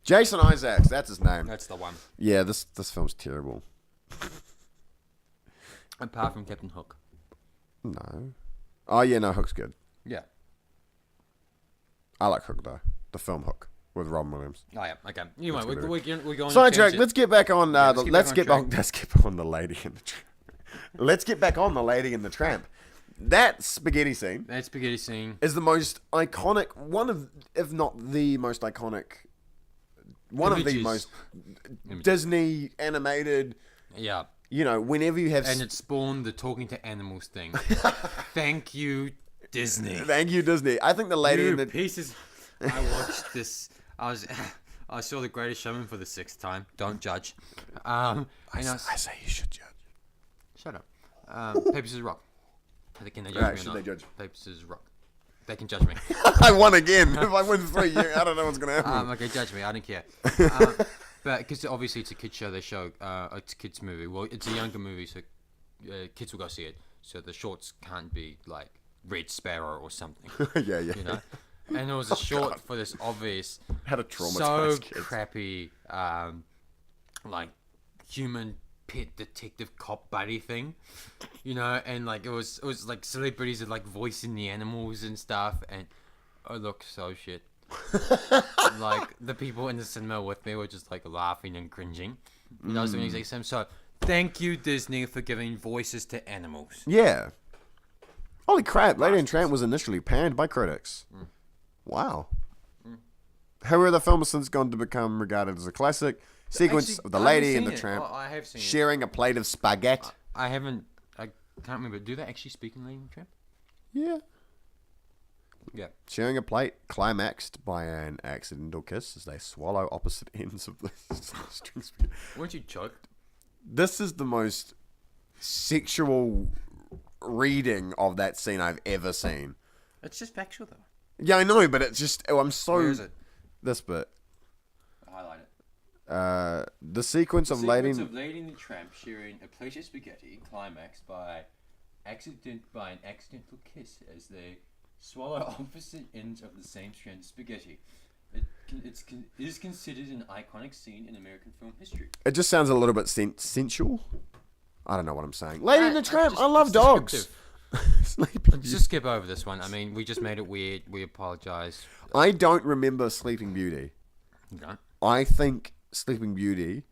Jason Isaacs. That's his name. That's the one. Yeah. This film's terrible. Apart from Captain Hook. No. Oh yeah, no. Hook's good. Yeah. I like Hook though. The film Hook. With Robin Williams. Oh yeah, okay. Anyway, we're going. Sidetrack. Let's get back on. Let's get back on the Lady in the Tramp. Let's get back on the Lady in the Tramp. That spaghetti scene. Is the most iconic. One of, if not the most iconic. One of the most Disney animated. Yeah. You know, whenever you have. And it spawned the talking to animals thing. Thank you, Disney. Thank you, Disney. I think the Lady in the pieces. I watched this. I saw The Greatest Showman for the 6th time. Don't judge. I say you should judge. Shut up. Paper, scissors, rock. Can they judge me or not? They judge? Paper, scissors, rock. They can judge me. I won again. If I win 3, I don't know what's going to happen. Okay, judge me. I don't care. But because obviously it's a kids show, it's a kids movie. Well, it's a younger movie, so kids will go see it. So the shorts can't be like Red Sparrow or something. Yeah. You know? And it was a short for this obvious, how to traumatize kids. Crappy, like human pet detective cop buddy thing, you know, and like it was like celebrities are like voicing the animals and stuff, and it looked so shit. Like the people in the cinema with me were just like laughing and cringing. And I was doing the exact same. So thank you, Disney, for giving voices to animals. Yeah. Holy crap! Lady and Tramp was initially panned by critics. Wow. However, the film has since gone to become regarded as a classic. Sequence of the Lady and the Tramp sharing a plate of spaghetti. I can't remember. Do they actually speak in Lady and the Tramp? Yeah. Yeah. Sharing a plate, climaxed by an accidental kiss as they swallow opposite ends of the string spaghetti. Weren't you choked? This is the most sexual reading of that scene I've ever seen. It's just factual, though. Yeah, I know, but it's just... I'm so... Where is it? This bit. Highlight it. The sequence of Lady and the Tramp sharing a plate of spaghetti climaxed by an accidental kiss as they swallow opposite ends of the same strand of spaghetti. It is considered an iconic scene in American film history. It just sounds a little bit sensual. I don't know what I'm saying. Lady and the Tramp, I love dogs. Let's just skip over this one. I mean, we just made it weird. We apologize. I don't remember Sleeping Beauty. You don't? I think Sleeping Beauty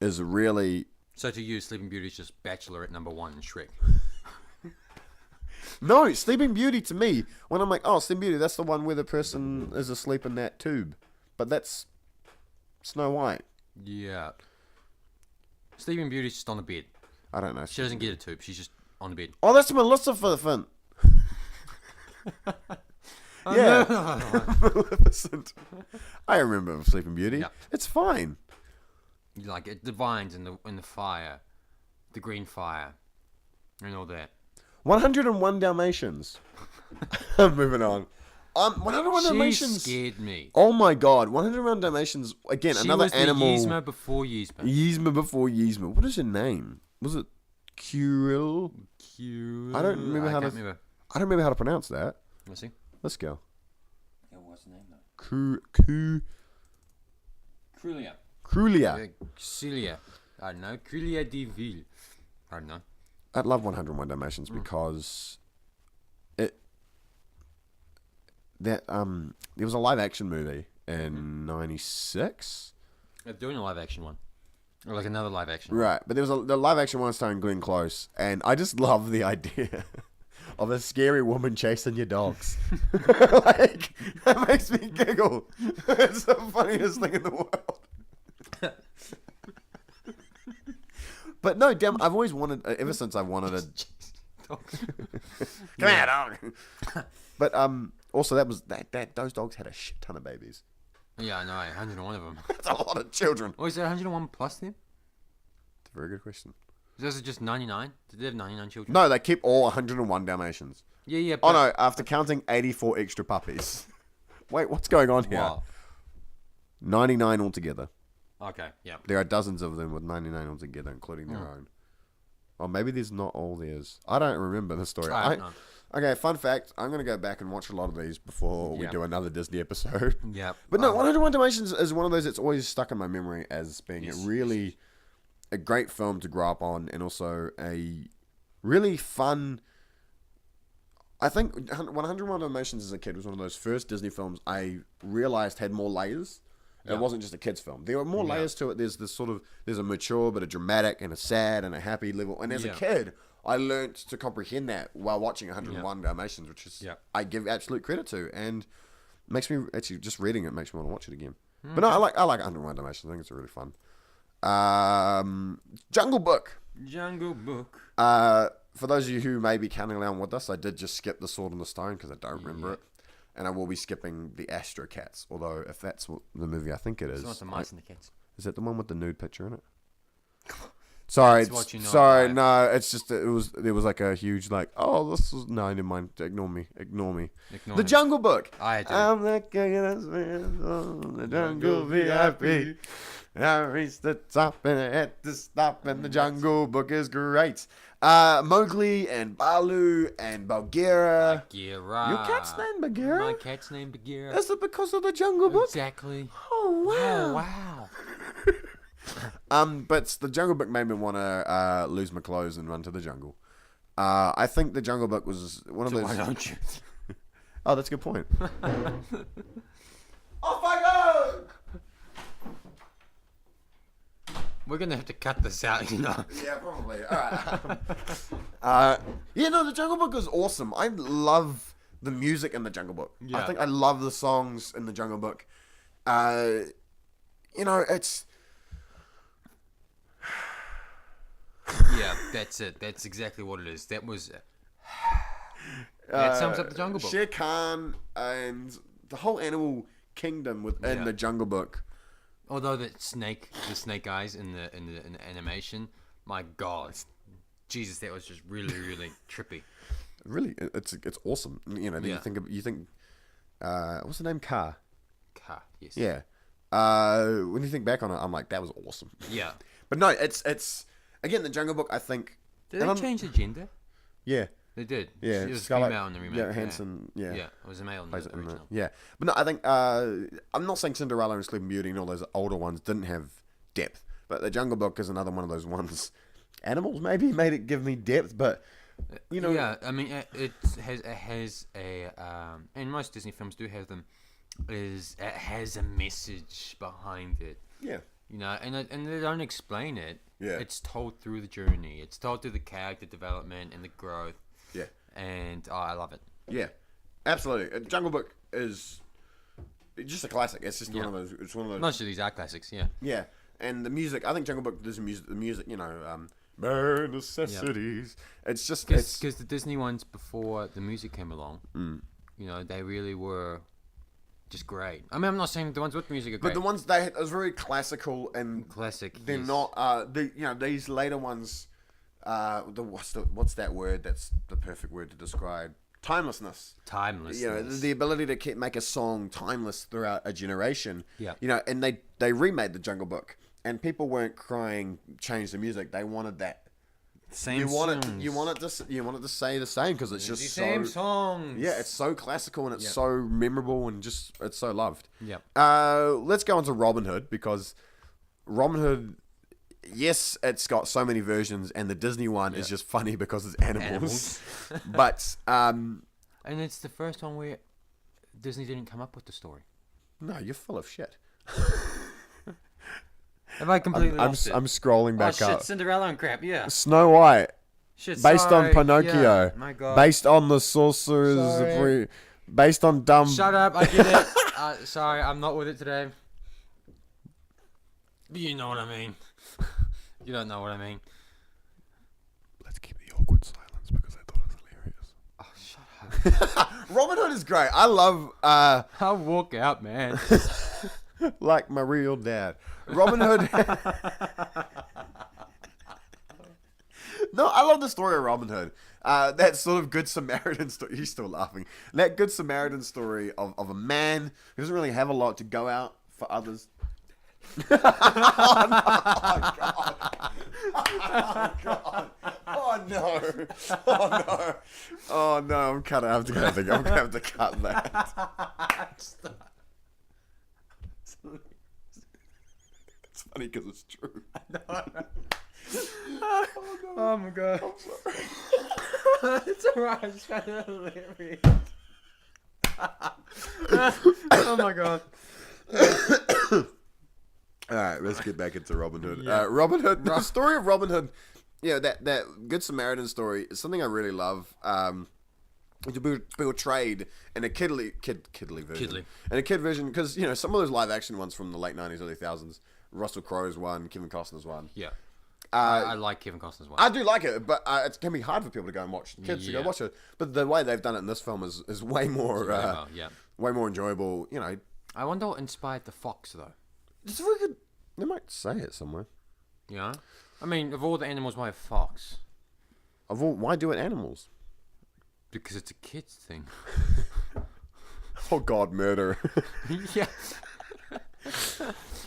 is really... So to you, Sleeping Beauty is just Bachelorette #1 in Shrek. No, Sleeping Beauty to me, when I'm like, oh, Sleeping Beauty, that's the one where the person is asleep in that tube. But that's Snow White. Yeah. Sleeping Beauty's just on the bed. I don't know. She doesn't get a tube. She's just on the bed. Oh, that's Maleficent. Yeah. Maleficent. I remember Sleeping Beauty. Yeah. It's fine. Like the vines in the fire, the green fire, and all that. 101 Dalmatians. I'm moving on. 101 Dalmatians scared me. Oh my god, 101 Dalmatians again. Another animal. Yzma before Yzma. Yzma before Yzma. What is her name? Was it Curiel? I don't remember how to pronounce that. Let's see. Let's go. Yeah, what's the name though? Crulia. Celia. I don't know. Crulia de Ville. I don't know. I love 101 Dalmatians because there was a live action movie in '96. They're doing a live action one. Or like another live action. Right, but there was the live action one starring Glenn Close, and I just love the idea of a scary woman chasing your dogs. Like, that makes me giggle. It's the funniest thing in the world. But no, damn, I've always wanted, ever since I've wanted a... Come here, dog. But also those dogs had a shit ton of babies. Yeah, I know, 101 of them. That's a lot of children. Oh, is there 101 plus them? That's a very good question. Is it just 99? Did they have 99 children? No, they keep all 101 Dalmatians. Yeah. Oh no, after counting 84 extra puppies. Wait, what's going on here? Wow. 99 altogether. Okay, yeah. There are dozens of them with 99 altogether, including their own. Or maybe there's not all theirs. I don't remember the story. Okay, fun fact. I'm going to go back and watch a lot of these before we do another Disney episode. Yeah. But no, 101 Dalmatians is one of those that's always stuck in my memory as being a great film to grow up on, and also a really fun... I think 101 Dalmatians as a kid was one of those first Disney films I realized had more layers. It wasn't just a kid's film. There were more layers to it. There's there's a mature, but a dramatic, and a sad, and a happy level. And as a kid, I learnt to comprehend that while watching 101 Dalmatians, which is I give absolute credit to, and makes me actually just reading it makes me want to watch it again. But no, I like 101 Dalmatians. I think it's really fun. Jungle Book. For those of you who may be counting along with us, I did just skip The Sword in the Stone because I don't remember it. And I will be skipping the Astro Cats, although if that's what the movie I think it is. It's not the Mice and the Cats. Is that the one with the nude picture in it? Sorry, no, it's just there was like a huge this was never mind. Ignore me. The Jungle Book. I'm the king of the on the Jungle VIP. I reached the top and I had to stop, and the Jungle Book is great. Mowgli and Baloo and Bagheera. Your cat's named Bagheera? My cat's named Bagheera. Is it because of the Jungle Book? Exactly. Oh, wow. But the Jungle Book made me want to lose my clothes and run to the jungle. I think the Jungle Book was one of those... Why don't you? Oh, that's a good point. Off I go! We're going to have to cut this out, you know. Yeah, probably. All right. The Jungle Book is awesome. I love the music in the Jungle Book. Yeah. I think I love the songs in the Jungle Book. It's... Yeah, that's it. That's exactly what it is. That was... That sums up the Jungle Book. Sir Cahan and the whole animal kingdom within the Jungle Book. Although the snake eyes in the animation, my God, Jesus, that was just really, really trippy. Really, it's awesome. You think what's the name? Car, yes. Yeah. When you think back on it, I'm like, that was awesome. Yeah. But no, it's again the Jungle Book. I think. Did they change the gender? Yeah. They did. Yeah, it was female in the remake. Yeah, Hanson. Yeah, it was a male in the original. Yeah, but no, I think I'm not saying Cinderella and Sleeping Beauty and all those older ones didn't have depth, but the Jungle Book is another one of those ones. Animals maybe made it give me depth, but Yeah, I mean it has a and most Disney films do have them. It has a message behind it. Yeah. And they don't explain it. Yeah. It's told through the journey. It's told through the character development and the growth. Yeah. And I love it. Yeah. Absolutely. Jungle Book is just a classic. It's just one of those. It's one of those. Most of these are classics. Yeah. Yeah. And the music. I think Jungle Book. There's the music. Bare necessities. Yep. It's just because the Disney ones before the music came along. They really were. Just great. I mean, I'm not saying the ones with music are great, but the ones they had was very classical and classic. They're not. These later ones. What's that word? That's the perfect word to describe timelessness. Timelessness. The ability to make a song timeless throughout a generation. Yeah. And they remade the Jungle Book, and people weren't crying, change the music. They wanted that. Same you want it to say the same because it's just the same songs. Yeah, it's so classical and it's so memorable and just it's so loved. Yeah. Let's go on to Robin Hood because Robin Hood, yes, it's got so many versions and the Disney one is just funny because it's animals. But and it's the first one where Disney didn't come up with the story. No, you're full of shit. Have I completely lost it? I'm scrolling back up. Oh, shit, Cinderella and crap, yeah. Snow White. Shit, based on Pinocchio. Yeah, my God. Based on the Sorcerer's... Based on dumb... Shut up, I get it. Sorry, I'm not with it today. You know what I mean. You don't know what I mean. Let's keep the awkward silence because I thought it was hilarious. Oh, shut up. Robin Hood is great. I love... I'll walk out, man. Like my real dad. Robin Hood... No, I love the story of Robin Hood. That sort of Good Samaritan story. He's still laughing. That Good Samaritan story of a man who doesn't really have a lot to go out for others. Oh, no. Oh, God. Oh, God. Oh, no. Oh, no. Oh, no. I'm going to have to cut that. It's funny because it's true. Oh my God. I'm sorry. It's alright, I just found it hilarious. Oh my God. Alright, let's get back into Robin Hood. Yeah. Robin Hood, the story of Robin Hood, that Good Samaritan story is something I really love. To be portrayed in a kiddly version. In a kid version, because, some of those live action ones from the late 90s, early 2000s, Russell Crowe's one, Kevin Costner's one. Yeah. I like Kevin Costner's one. I do like it, but it can be hard for people to go and watch. Kids to go watch it. But the way they've done it in this film is way more way more enjoyable. I wonder what inspired the fox though. It's very good. They might say it somewhere. Yeah, I mean, of all the animals, why a fox? Why do it animals? Because it's a kid's thing. Oh God, murder. Yeah.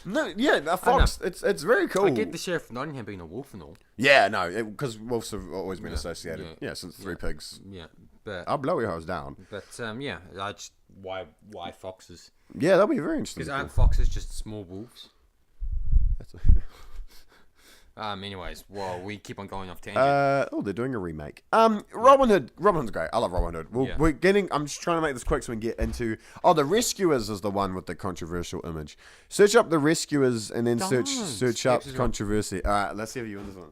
No, yeah, a fox. It's very cool. I get the Sheriff of Nottingham being a wolf and all. Yeah, no, because wolves have always been associated. Yeah, since Three Pigs. Yeah, but I'll blow your house down. But I just why foxes? Yeah, that'll be very interesting. Because aren't foxes just small wolves? Anyways, well, we keep on going off tangent. They're doing a remake. Robin Hood. Robin Hood's great. I love Robin Hood. We're getting. I'm just trying to make this quick so we can get into. Oh, The Rescuers is the one with the controversial image. Search up The Rescuers and then search up controversy. All right, let's see if you win this one.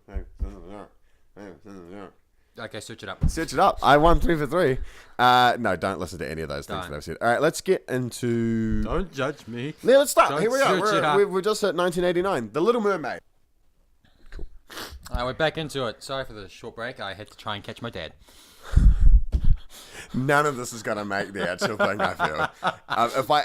Okay, search it up. Search it up. I won 3 for 3. No, don't listen to any of those things that I've said. All right, let's get into. Don't judge me. Yeah, let's start. Here we are. We're just at 1989. The Little Mermaid. We're back into it. Sorry for the short break. I had to try and catch my dad. None of this is going to make the actual thing, I feel.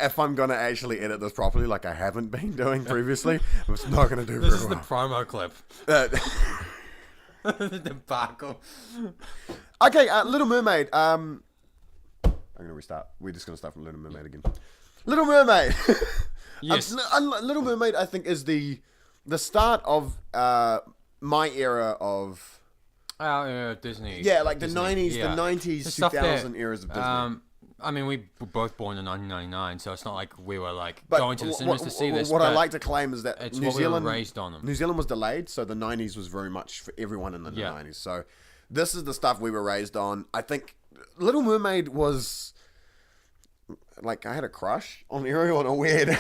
If I'm going to actually edit this properly, like I haven't been doing previously, it's not going to do very well. This is the promo clip. The debacle. Okay, Little Mermaid. I'm going to restart. We're just going to start from Little Mermaid again. Little Mermaid. Yes. Little Mermaid, I think, is the start of my era of Disney. Yeah, like Disney. the 90s, 2000 eras of Disney. I mean, we were both born in 1999, so it's not like we were going to the cinemas to see this. What I like to claim is that New Zealand we were raised on them. New Zealand was delayed, so the 90s was very much for everyone in the 90s. So this is the stuff we were raised on. I think Little Mermaid was like I had a crush on Ariel in a weird.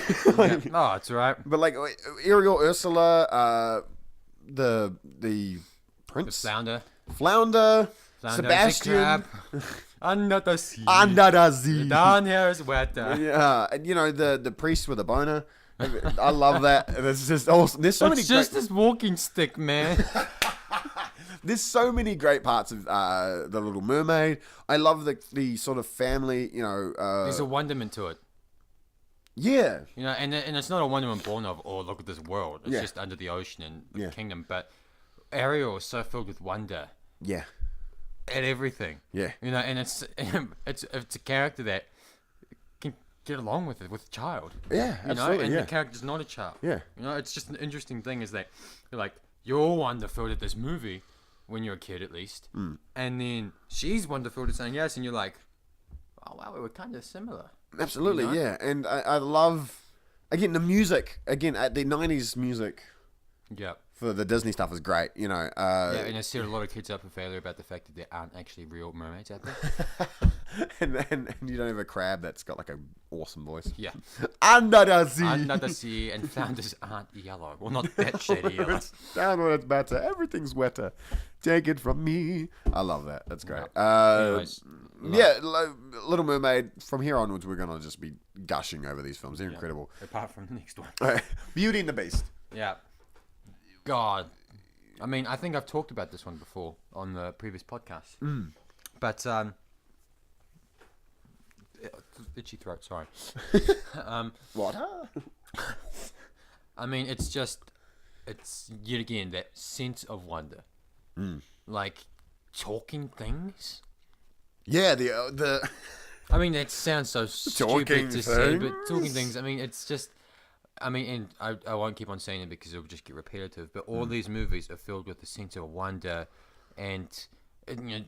Oh, it's right. But like Ariel, Ursula, the prince, the flounder, Sebastian, under the sea, down here is wetter. Yeah, and the priest with a boner. I love that. There's just awesome. There's so many. It's just this walking stick, man. There's so many great parts of The Little Mermaid. I love the sort of family. There's a wonderment to it. Yeah. And it's not a wonderment born of, oh, look at this world. It's just under the ocean and the kingdom. But Ariel is so filled with wonder. Yeah. At everything. Yeah. And it's a character that can get along with it, with a child. Yeah, absolutely. And the character's not a child. Yeah. It's just an interesting thing is that you're wonder-filled at this movie, when you're a kid at least. Mm. And then she's wonder-filled at saying yes, and you're like, oh, wow, we were kind of similar. Absolutely, yeah. And I love, again, the music. Again, the 90s music Yeah. For the Disney stuff is great, you know. And I set a lot of kids up for failure about the fact that there aren't actually real mermaids out there. and you don't have a crab that's got like an awesome voice. Yeah. Under the sea. Under the sea, and flounders aren't yellow. Well, not that shady yellow. It's down when it's better. Everything's wetter. Take it from me. I love that. That's great. Anyways, Little Mermaid. From here onwards, we're gonna just be gushing over these films. They're incredible. Apart from the next one. Beauty and the Beast. Yeah. God. I mean, I think I've talked about this one before on the previous podcast. But, itchy throat, sorry. What? I mean, it's yet again that sense of wonder. Like, talking things. Yeah, the I mean, that sounds so stupid to say, but talking things, I mean, it's just... I mean, and I won't keep on saying it because it'll just get repetitive, but all these movies are filled with a sense of wonder, and you know,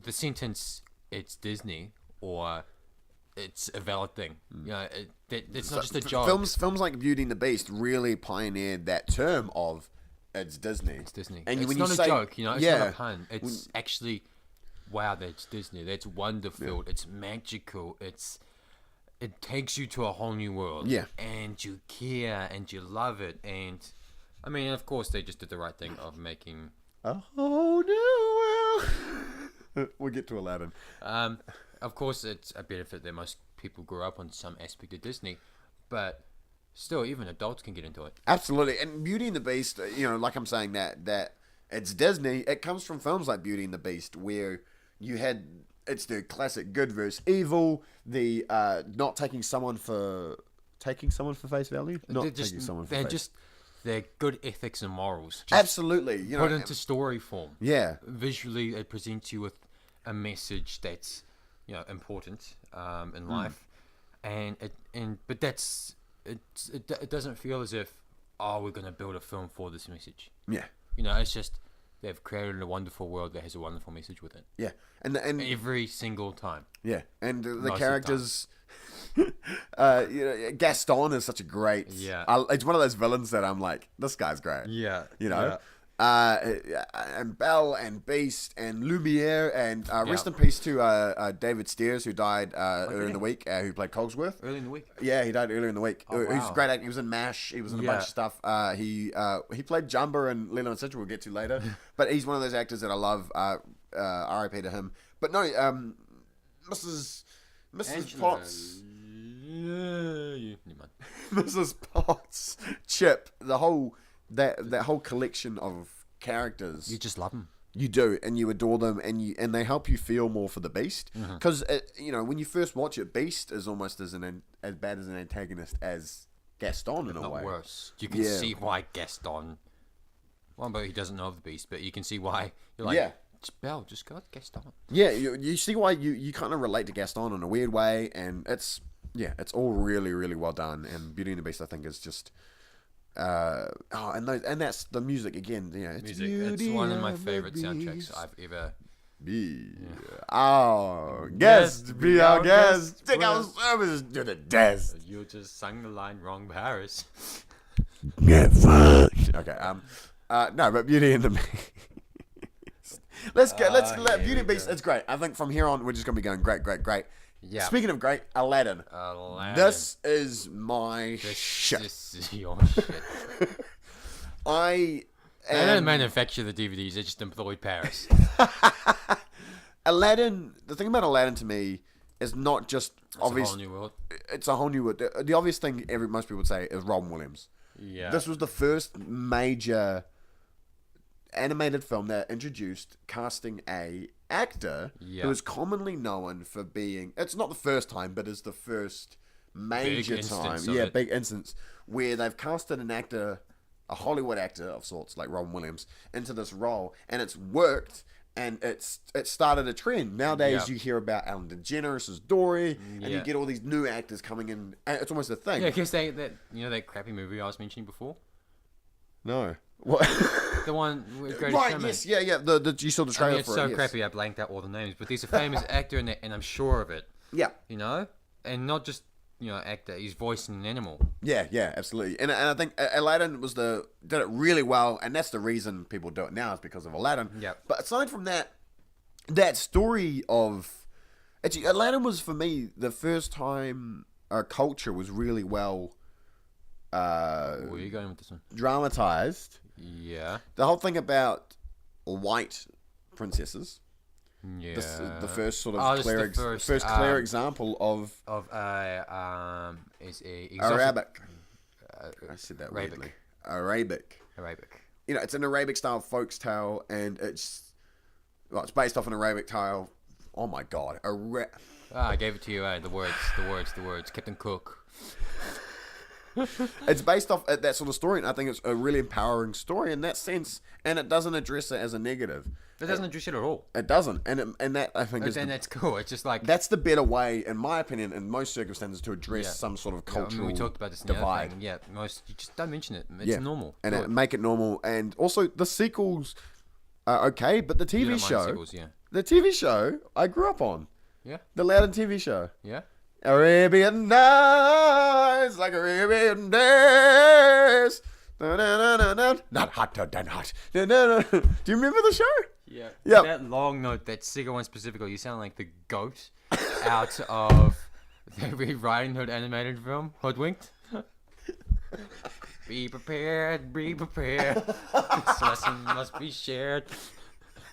the sentence, it's Disney, or it's a valid thing. You know, it's not just a joke. Films like Beauty and the Beast really pioneered that term of it's Disney. It's Disney. And it's when not you a say, joke, you know, it's not a pun. It's actually, wow, that's Disney. That's wonder-filled. It's magical. It takes you to a whole new world. Yeah. And you care and you love it. And, I mean, of course, they just did the right thing of making... a whole new world. We'll get to Aladdin. Of course, it's a benefit that most people grew up on some aspect of Disney. But still, even adults can get into it. Absolutely. And Beauty and the Beast, you know, like I'm saying that it's Disney. It comes from films like Beauty and the Beast where you had... It's the classic good versus evil. The not taking someone for face value. They're good ethics and morals. Absolutely, you know, put into story form. Yeah, visually it presents you with a message that's important in life, but it doesn't feel as if we're going to build a film for this message. Yeah, it's just. They've created a wonderful world that has a wonderful message with it. Yeah, and every single time. Yeah, and the characters. Gaston is such a great. Yeah, it's one of those villains that I'm like, this guy's great. Yeah, and Belle and Beast and Lumiere and rest in peace to David Steers, who died earlier in the week, who played Cogsworth. Early in the week? Yeah, he died earlier in the week. Oh, wow. He's a great actor. He was in MASH. He was in a bunch of stuff. He played Jumba and Lilo and Stitch, we'll get to later. But he's one of those actors that I love. R.I.P. to him. But no, Mrs. Potts. Mrs. Potts, Chip, the whole... That whole collection of characters, you just love them. You do, and you adore them, and they help you feel more for the Beast. Because when you first watch it, Beast is almost as bad as an antagonist as Gaston in a way. Not worse. You can see why Gaston. Well, but he doesn't know of the Beast, but you can see why. You're like, Belle, just go with Gaston. Yeah, you see why you kind of relate to Gaston in a weird way, and it's all really, really well done. And Beauty and the Beast, I think, is just. And that's the music again. It's music. It's one of my favorite soundtracks I've ever. Our guest, be our guest. Take our services to the desk. You just sang the line wrong, Paris. Get fucked. Okay. No, but Beauty and the Beast. Let's let Beauty and the Beast. It's great. I think from here on we're just gonna be going great. Yeah. Speaking of great, Aladdin. This is my shit. This is your shit. They don't manufacture the DVDs, they just employ Paris. Aladdin, the thing about Aladdin to me is not just obvious. It's a whole new world. It's a whole new world. The obvious thing most people would say is Robin Williams. Yeah. This was the first major animated film that introduced casting a actor who is commonly known for being, it's not the first time, but is the first major big instance where they've casted an actor, a Hollywood actor of sorts like Robin Williams, into this role, and it's worked, and it started a trend. Nowadays you hear about Ellen DeGeneres as Dory, and you get all these new actors coming in, and it's almost a thing. Yeah, because that crappy movie I was mentioning before? No. What? The one with Great Right, Showman. yes, yeah. You saw the trailer it's for so it. It's so crappy I blanked out all the names, but there's a famous actor in it, and I'm sure of it. Yeah. And not just, actor. He's voicing an animal. Yeah, absolutely. And I think Aladdin did it really well, and that's the reason people do it now is because of Aladdin. Yeah. But aside from that story of actually Aladdin was for me the first time our culture was really well. Where are you going with this one? Dramatized. Yeah. The whole thing about white princesses. Yeah. The first sort of clear example of is a Arabic. I said that weirdly. Arabic. It's an Arabic style folks tale, and it's based off an Arabic tale. Oh my god, I gave it to you. The words. Captain Cook. It's based off that sort of story, and I think it's a really empowering story in that sense, and it doesn't address it as a negative. It doesn't address it at all. It doesn't, and that I think that's cool. It's just like that's the better way, in my opinion, in most circumstances, to address some sort of cultural we talked about this divide. You just don't mention it. It's normal, and make it normal. And also, the sequels are okay, but the TV show, the TV show, I grew up on. Yeah, the Aladdin TV show. Yeah. Arabian Nights, like Arabian Days. Not hotter than hot. Do you remember the show? Yeah. That long note, that second one specifically, you sound like the goat out of the Riding Hood animated film, Hoodwinked. Be prepared. This lesson must be shared.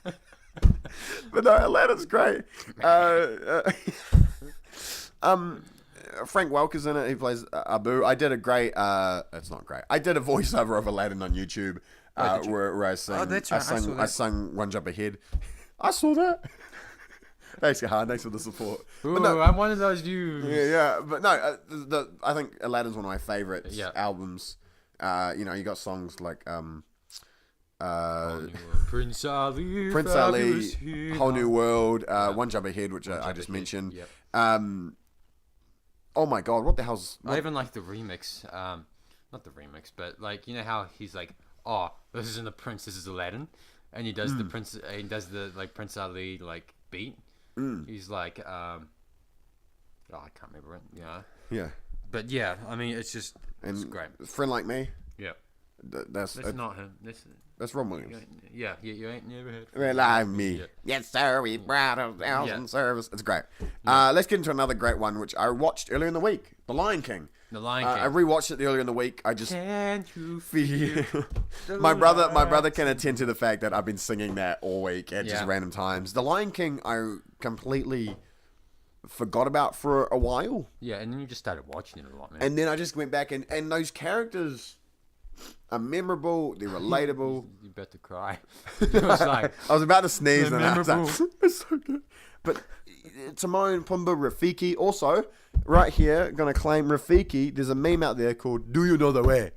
But no, Aladdin's great. Frank Welker's in it. He plays Abu. I did a great. It's not great. I did a voiceover of Aladdin on YouTube, where I sang. Oh, that's right. I sung One Jump Ahead. I saw that. Thanks, Cahan. Thanks for the support. Ooh, no, I'm one of those dudes. Yeah. But no, I think Aladdin's one of my favorites albums. You got songs like Prince Ali, Whole New World, One Jump Ahead, which I just mentioned. Yep. Oh my god, what the hell's... I even like the remix. Not the remix, but like, you know how he's like, oh, this isn't the prince, this is Aladdin, and he does the prince, he does the like Prince Ali like beat. He's like, I can't remember it. Yeah. But yeah, I mean, it's great. Friend Like Me. Yeah. That's not him. That's Ron Williams. Yeah, you ain't never heard. Friend Like Me. Yeah. Yes, sir. We brought a thousand service. It's great. Let's get into another great one, which I watched earlier in the week. The Lion King. The Lion King. I rewatched it earlier in the week. I just can't you feel my brother can attend to the fact that I've been singing that all week at just random times. The Lion King, I completely forgot about for a while. Yeah, and then you just started watching it a lot, man. And then I just went back and those characters are memorable. They're relatable. You're about to cry. It was like, I was about to sneeze. And it's so good. But Timon, Pumbaa, Rafiki. Also, right here, going to claim Rafiki. There's a meme out there called "Do You Know the Way?"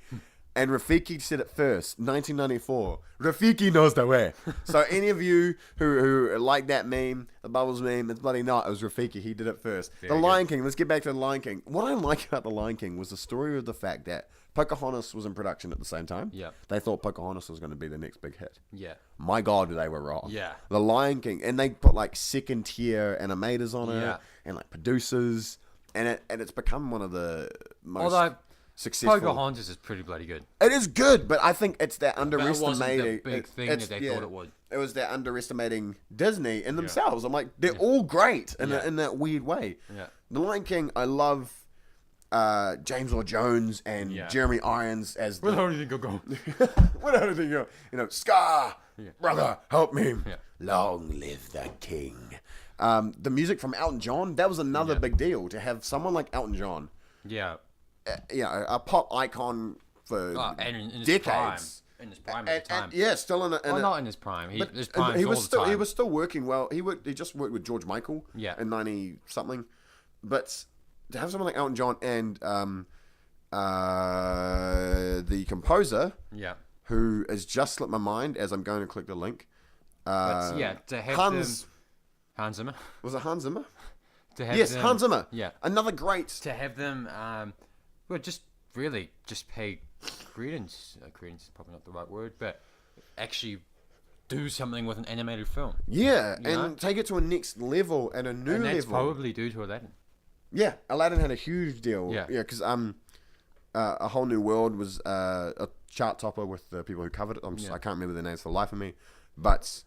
And Rafiki said it first, 1994. Rafiki knows the way. So any of you who like that meme, the Bubbles meme, it's bloody not. It was Rafiki. He did it first. The Lion King. Let's get back to The Lion King. What I like about The Lion King was the story of the fact that Pocahontas was in production at the same time. Yeah. They thought Pocahontas was going to be the next big hit. Yeah. My God, they were wrong. Yeah. The Lion King. And they put like second tier animators on it and like producers. And it's become one of the most... successful. Pocahontas is pretty bloody good. It is good, but I think it's that underestimating. It wasn't the big thing that they thought it would. It was that underestimating Disney in themselves. I'm like, they're all great in that weird way. Yeah. The Lion King, I love James Earl Jones and Jeremy Irons as Where the hell do you think you'll go? Where the hell do you think you'll go? Scar, brother, help me. Yeah. Long live the king. The music from Elton John, that was another big deal to have someone like Elton John. Yeah. A pop icon for decades. In his prime at the time. Still in a... not in his prime. He was still working well. He just worked with George Michael in 90-something. But to have someone like Elton John and the composer, who has just slipped my mind as I'm going to click the link. To have Hans Zimmer. Was it Hans Zimmer? Hans Zimmer. Yeah. Another great... To have them... just pay credence. Credence is probably not the right word, but actually do something with an animated film. Yeah, and take it to a next level and a new level. And that's probably due to Aladdin. Yeah, Aladdin had a huge deal. Yeah, because A Whole New World was a chart topper with the people who covered it. I can't remember their names for the life of me, but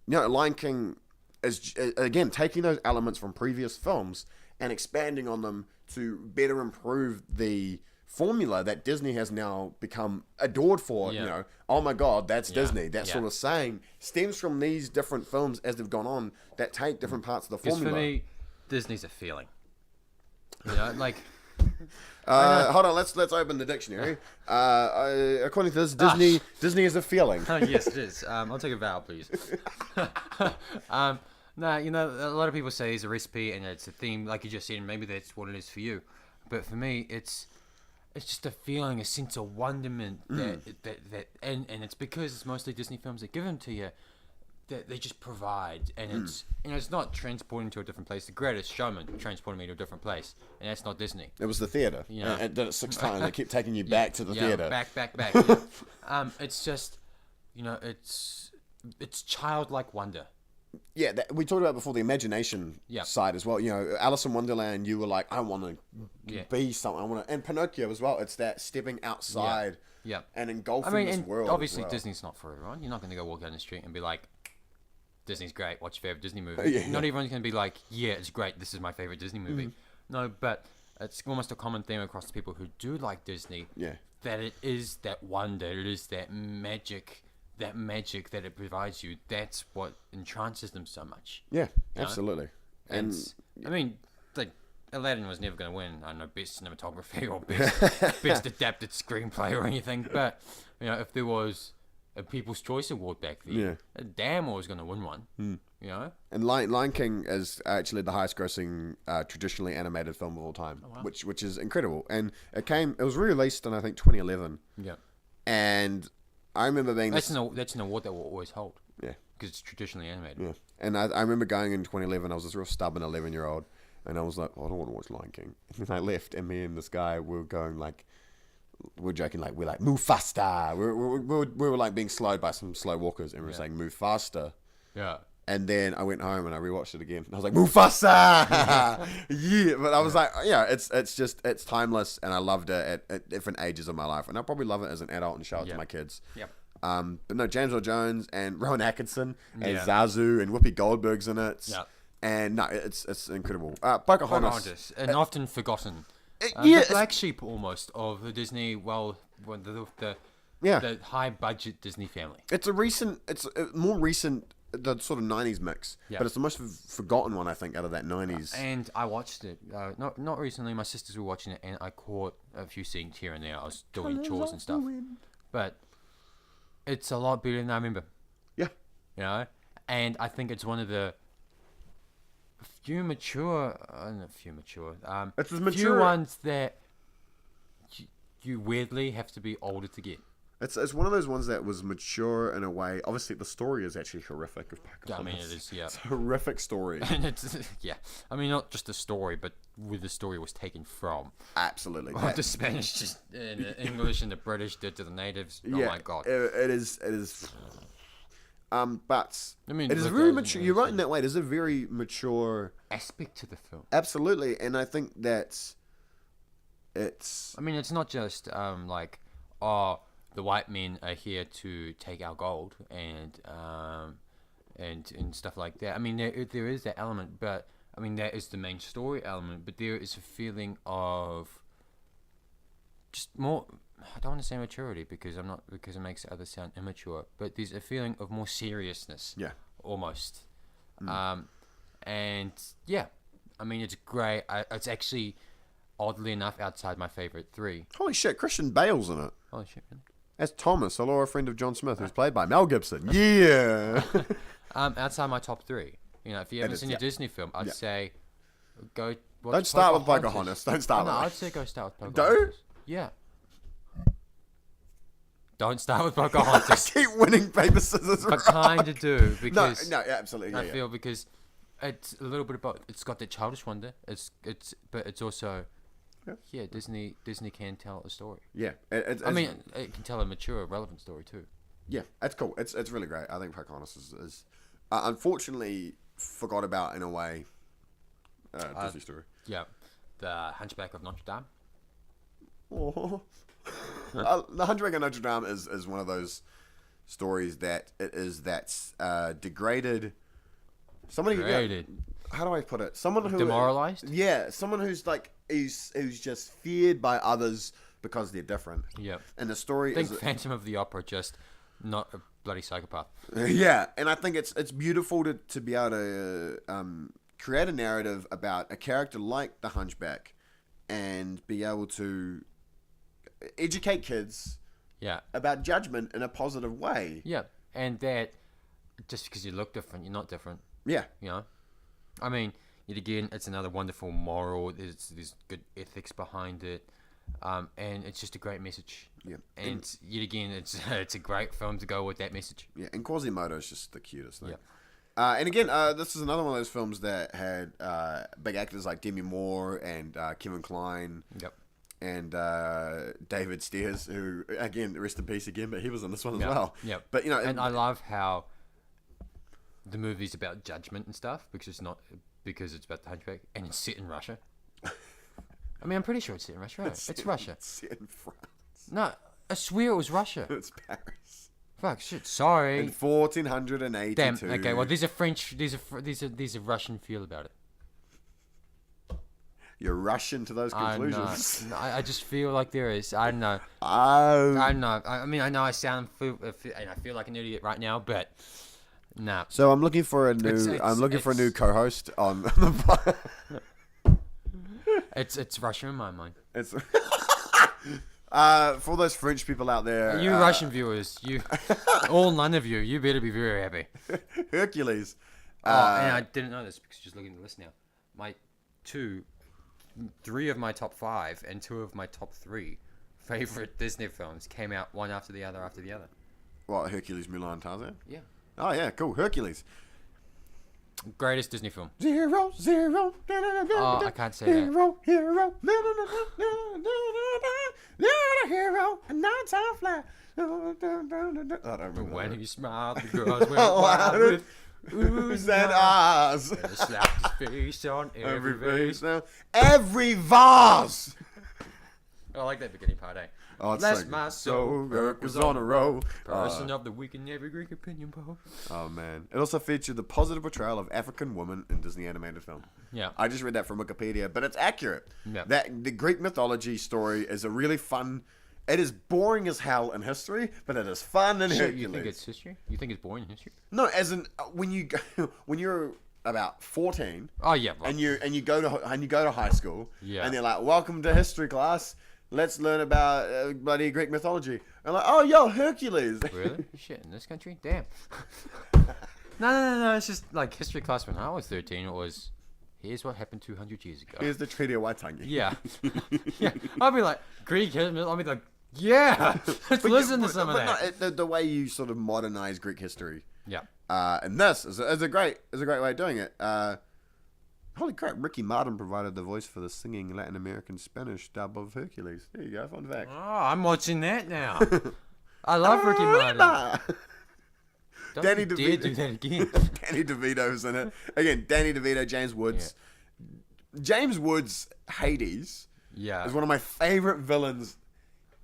Lion King is again taking those elements from previous films and expanding on them to better improve the formula that Disney has now become adored for. Oh my God, that's Disney. That sort of saying stems from these different films as they've gone on that take different parts of the formula. For me, Disney's a feeling. Like. Hold on, let's open the dictionary. According to this, Disney is a feeling. Yes, it is. I'll take a vowel, please. No, a lot of people say it's a recipe and it's a theme, like you just said, and maybe that's what it is for you. But for me, it's just a feeling, a sense of wonderment that and it's because it's mostly Disney films that give them to you. That they just provide, and it's not transporting to a different place. The Greatest Showman transported me to a different place, and that's not Disney. It was the theater. It did it 6 times. They kept taking you back to the theater. Back. It's just, it's childlike wonder. Yeah, we talked about before the imagination side as well. Alice in Wonderland, you were like, I want to be something. And Pinocchio as well. It's that stepping outside and engulfing this world. Obviously, Disney's not for everyone. You're not going to go walk down the street and be like, Disney's great. What's your favorite Disney movie? Not everyone's going to be like, yeah, it's great. This is my favorite Disney movie. No, but it's almost a common theme across the people who do like Disney. Yeah. That it is that wonder. It is that magic that it provides you. That's what entrances them so much. Yeah, absolutely. And I mean, like, Aladdin was never going to win, I don't know, best cinematography or best adapted screenplay or anything. But if there was a People's Choice Award back then, damn, I was going to win one. And Lion King is actually the highest grossing traditionally animated film of all time, which is incredible. And it was re-released in I think 2011. Yeah. And I remember being that's an award that will always hold. Yeah. Because it's traditionally animated. Yeah. And I remember going in 2011. I was this real stubborn 11-year-old, and I was like, I don't want to watch Lion King. And I left, and me and this guy were going like. We're joking, like, we're like, move faster. We were like being slowed by some slow walkers, and we were saying, move faster. Yeah. And then I went home and I rewatched it again. And I was like, move faster. Yeah. But I was like, it's timeless, and I loved it at different ages of my life. And I'll probably love it as an adult and show it to my kids. Yep. But no, James Earl Jones and Rowan Atkinson and Zazu and Whoopi Goldberg's in it. Yeah. And no, it's incredible. Pocahontas. And often forgotten. The black sheep almost of the Disney, the high budget Disney family. It's a more recent, the sort of 90s mix, but it's the most forgotten one, I think, out of that 90s. And I watched it, not recently, my sisters were watching it, and I caught a few scenes here and there. I was doing chores and stuff. But it's a lot better than I remember. Yeah. And I think it's one of the few mature ones that you weirdly have to be older to get. It's one of those ones that was mature in a way. Obviously, the story is actually horrific. I mean, it is, yeah. It's a horrific story. And it's, I mean, not just the story, but where the story was taken from. Absolutely. What the Spanish and the English and the British did to the natives. Oh my God. It is. But I mean, it is very mature. You're right in that way. It is a very mature aspect to the film. Absolutely, and I think that's it's. I mean, it's not just like, the white men are here to take our gold and stuff like that. I mean, there is that element, but I mean that is the main story element. But there is a feeling of just more. I don't want to say maturity because it makes the other sound immature. But there's a feeling of more seriousness. Yeah. Almost. And yeah, I mean it's great. It's actually oddly enough outside my favorite 3. Holy shit! Christian Bale's in it. Holy shit! Man. As Thomas, a loyal friend of John Smith, who's played by Mel Gibson. Yeah. Outside my top 3. If you haven't seen a Disney film, I'd say go. Don't start with Pocahontas. Don't start with. No, I'd say go start with Pocahontas. Don't. Yeah. Don't start with Pocahontas. I keep winning paper scissors. But kind of do because no, absolutely. I feel because it's a little bit of both. It's got that childish wonder. But it's also. Yeah, Disney can tell a story. Yeah, it can tell a mature, relevant story too. Yeah, it's cool. It's really great. I think Pocahontas is unfortunately forgot about in a way. Disney story. Yeah, The Hunchback of Notre Dame. Oh. The Hunchback of Notre Dame is one of those stories that that's degraded. Degraded. How do I put it? Someone who demoralized. Yeah, someone who's like who's just feared by others because they're different. Yeah. And the story is Phantom of the Opera, just not a bloody psychopath. Yeah, and I think it's beautiful to be able to create a narrative about a character like the Hunchback and be able to educate kids about judgment in a positive way. Yeah, and that just because you look different, you're not different. Yeah. You know? I mean, yet again, it's another wonderful moral. There's good ethics behind it. And it's just a great message. Yeah. And yet again, it's a great film to go with that message. Yeah, and Quasimodo's just the cutest thing. Yeah. And again, this is another one of those films that had big actors like Demi Moore and Kevin Kline. Yep. And David Stairs, who, again, rest in peace again, but he was in this one as well. Yeah. But, you know... And I love how the movie's about judgment and stuff, because it's about the Hunchback, and it's set in Russia. I mean, I'm pretty sure it's set in Russia, right? It's Russia. It's set in France. No, I swear it was Russia. It's Paris. Fuck, shit, sorry. In 1482. Damn, okay, well, there's a Russian feel about it. You're rushing to those conclusions. No, I just feel like there is. I don't know. I know. I mean, I know I sound and I feel like an idiot right now, but nah. So I'm looking for a new co-host on the. It's Russia in my mind. It's for those French people out there. You Russian viewers, none of you. You better be very happy. Hercules. And I didn't know this because just looking at the list now. My 3 of my top 5 and 2 of my top 3 favorite Disney films came out one after the other. What, Hercules, Mulan, Tarzan? Yeah. Oh yeah, cool. Hercules. Greatest Disney film. 0, 0. Oh, I can't say that. Hero. Hero, and nights I fly. I don't remember. When he smiled, the girls went wild with oohs and ahs. And slapped his face on every vase. Every vase. I like that beginning part, eh? Oh, it's Bless my soul, work was on a roll. Person of the week in every Greek opinion poll. Oh, man. It also featured the positive portrayal of African women in Disney animated film. Yeah. I just read that from Wikipedia, but it's accurate. Yeah. The Greek mythology story is a really fun... It is boring as hell in history, but it is fun in Hercules. You think it's history? You think it's boring in history? No, as in when you're about 14. Oh yeah. Right. And you go to high school. Yeah. And they're like, "Welcome to history class. Let's learn about bloody Greek mythology." And like, "Oh, yo, Hercules." Really? Shit, in this country? Damn. No. It's just like history class when I was 13. It was, here's what happened 200 years ago. Here's the Treaty of Waitangi. Yeah. Yeah. I'll be like, Greek, I'll be like, yeah. Let's listen to some of that. No, the way you sort of modernize Greek history. Yeah. And this is a great way of doing it. Holy crap, Ricky Martin provided the voice for the singing Latin American Spanish dub of Hercules. There you go, fun fact. Oh, I'm watching that now. I love Ricky Martin. Danny DeVito. Do that again. Danny DeVito's in it. Again, Danny DeVito, James Woods. Yeah. James Woods' Hades is one of my favorite villains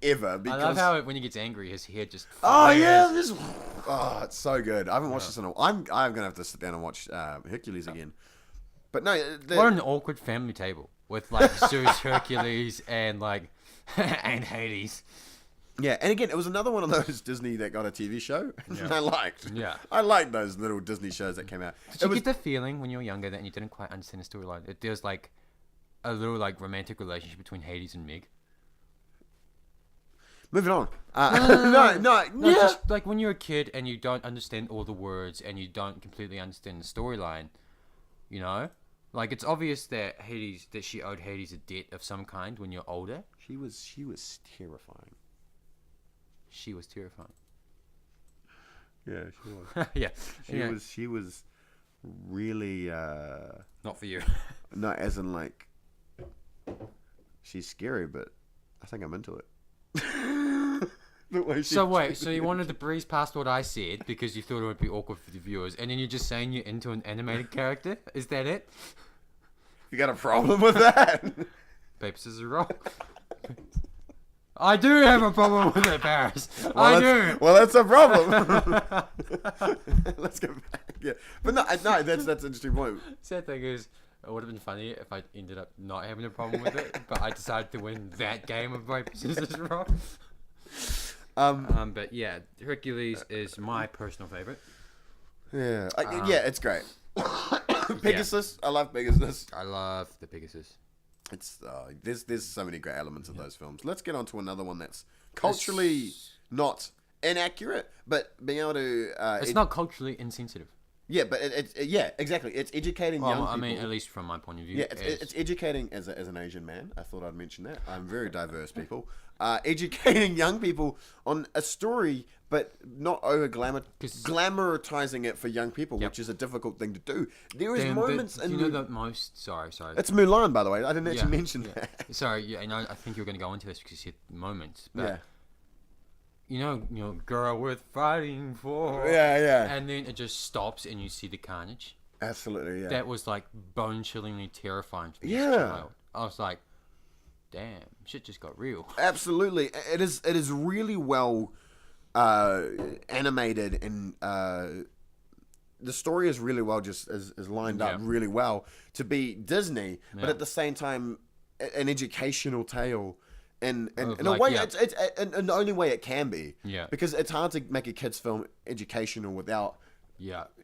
ever. Because I love how when he gets angry, his head just fires. It's so good. I haven't watched this in a while. I'm going to have to sit down and watch Hercules again. But no, what an awkward family table with like Zeus, Hercules, and like and Hades. Yeah, and again, it was another one of those Disney that got a TV show, and I liked. Yeah, I liked those little Disney shows that came out. Did you get the feeling when you were younger that you didn't quite understand the storyline? There was like a little like romantic relationship between Hades and Meg. Moving on. No. Just like when you're a kid and you don't understand all the words and you don't completely understand the storyline, you know. Like, it's obvious that she owed Hades a debt of some kind when you're older. She was terrifying. She was terrifying. Yeah, she was. Yeah. She was really... Not for you. Not as in, like... She's scary, but I think I'm into it. So you wanted to breeze past what I said because you thought it would be awkward for the viewers, and then you're just saying you're into an animated character? Is that it? You got a problem with that? paper, scissors, roll. I do have a problem with it, Paris. I do. Well, that's a problem. Let's go back. Yeah, but no, that's an interesting point. Sad thing is, it would have been funny if I ended up not having a problem with it, but I decided to win that game of paper, scissors, roll. But yeah, Hercules is my personal favorite. Yeah, it's great. Pegasus, I love Pegasus. I love the Pegasus. It's there's so many great elements of those films. Let's get on to another one that's culturally not inaccurate, but being able to. It's not culturally insensitive. Yeah, but exactly. It's educating young people. I mean, at least from my point of view. Yeah, it's educating as an Asian man. I thought I'd mention that. I'm very diverse, people. Educating young people on a story, but not over glamorizing it for young people, which is a difficult thing to do. There is moments in. You know the most. Sorry. It's Mulan, by the way. I didn't actually mention that. Sorry, and I think you were going to go into this because you said moments, but. You know, girl worth fighting for. Yeah. And then it just stops and you see the carnage. Absolutely, yeah. That was like bone-chillingly terrifying to me as a child. I was like, damn, shit just got real. Absolutely. It is really well animated, and the story is really well is lined up really well to be Disney, but at the same time an educational tale. In a way, it's in the only way it can be. Yeah. Because it's hard to make a kids' film educational without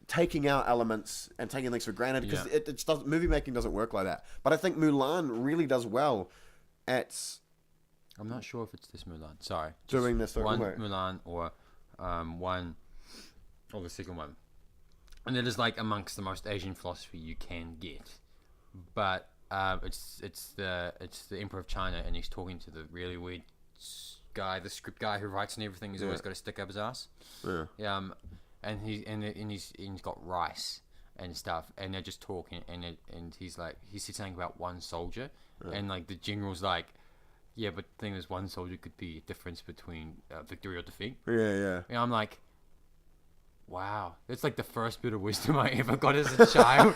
taking out elements and taking things for granted. Because it doesn't, movie making doesn't work like that. But I think Mulan really does well at. I'm not sure if it's this Mulan. Sorry. Doing this one Mulan or one or the second one, and it is like amongst the most Asian philosophy you can get, but. It's the Emperor of China, and he's talking to the really weird guy, the script guy who writes and everything. He's always got a stick up his ass. Yeah. And he's got rice and stuff, and they're just talking, and he's like, he said something about one soldier, and like the general's like, yeah, but the thing is, one soldier could be a difference between victory or defeat. Yeah. And I'm like, wow, that's like the first bit of wisdom I ever got as a child.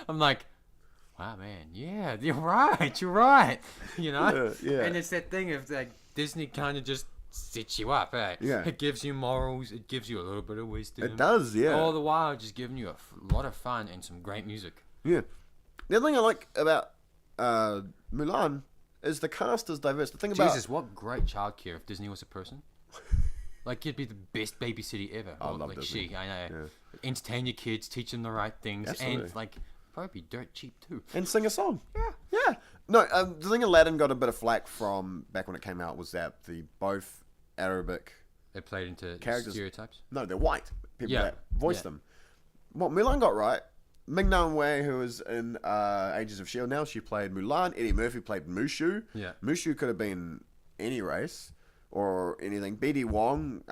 I'm like. Wow, man, yeah, you're right, you know? Yeah. And it's that thing of, like, Disney kind of just sets you up, eh? Yeah. It gives you morals, it gives you a little bit of wisdom. It does, yeah. All the while just giving you a lot of fun and some great music. Yeah. The other thing I like about Mulan is the cast is diverse. The thing about... Jesus, what great childcare if Disney was a person. Like, you'd be the best babysitter ever. I love like Disney. I know. Yeah. Entertain your kids, teach them the right things, Absolutely. And, like... Probably be dirt cheap too. And sing a song. Yeah. No, the thing Aladdin got a bit of flack from back when it came out was that both Arabic... They played into characters, stereotypes? No, they're white. People that voice them. What Mulan got right, Ming-Na Wen, who was in Agents of S.H.I.E.L.D. now, she played Mulan. Eddie Murphy played Mushu. Yeah. Mushu could have been any race or anything. B.D. Wong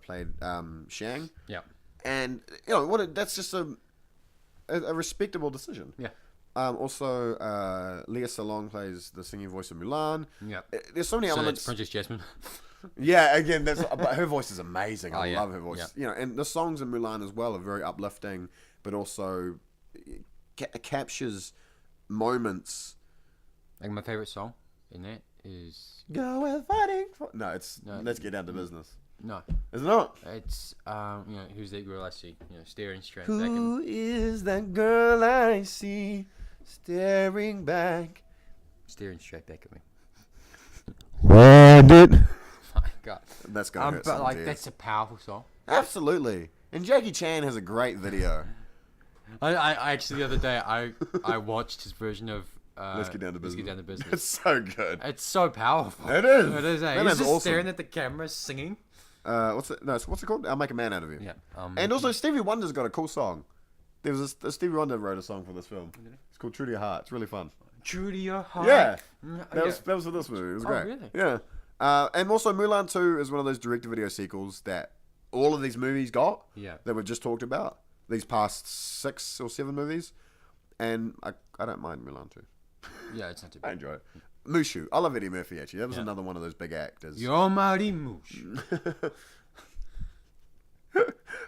played Shang. Yeah. And, that's just a respectable decision. Yeah. Also, Lea Salong plays the singing voice of Mulan. Yeah. There's so many elements. Princess Jasmine. Yeah, again, but her voice is amazing. I love her voice. Yeah. And the songs in Mulan as well are very uplifting, but also captures moments. Like my favorite song in that is Go with fighting for... No, Let's Get Down to Business. No. Is it not? It's who's that girl I see? Staring straight back. Who is that girl I see staring back? Staring straight back at me. What did? My God. That's gonna hurt but like tears. that's a powerful song. Absolutely. And Jackie Chan has a great video. I actually the other day I watched his version of Let's Get Down to Business. Let's Get Down to Business. It's so good. It's so powerful. It is. It is. Man, He's just awesome. staring at the camera singing. What's it called? I'll Make a Man Out of You. Yeah. And also Stevie Wonder's got a cool song. There was a Stevie Wonder wrote a song for this film. It's called True to Your Heart. It's really fun. True to Your Heart. Yeah. That was for this movie. It was great. Really? Yeah. And also Mulan 2 is one of those direct-to-video sequels that all of these movies got. Yeah. That we've just talked about. These past 6 or 7 movies. And I don't mind Mulan 2. Yeah, it's not too bad. I enjoy it. Mushu. I love Eddie Murphy, actually. That was another one of those big actors. You're mighty Moosh.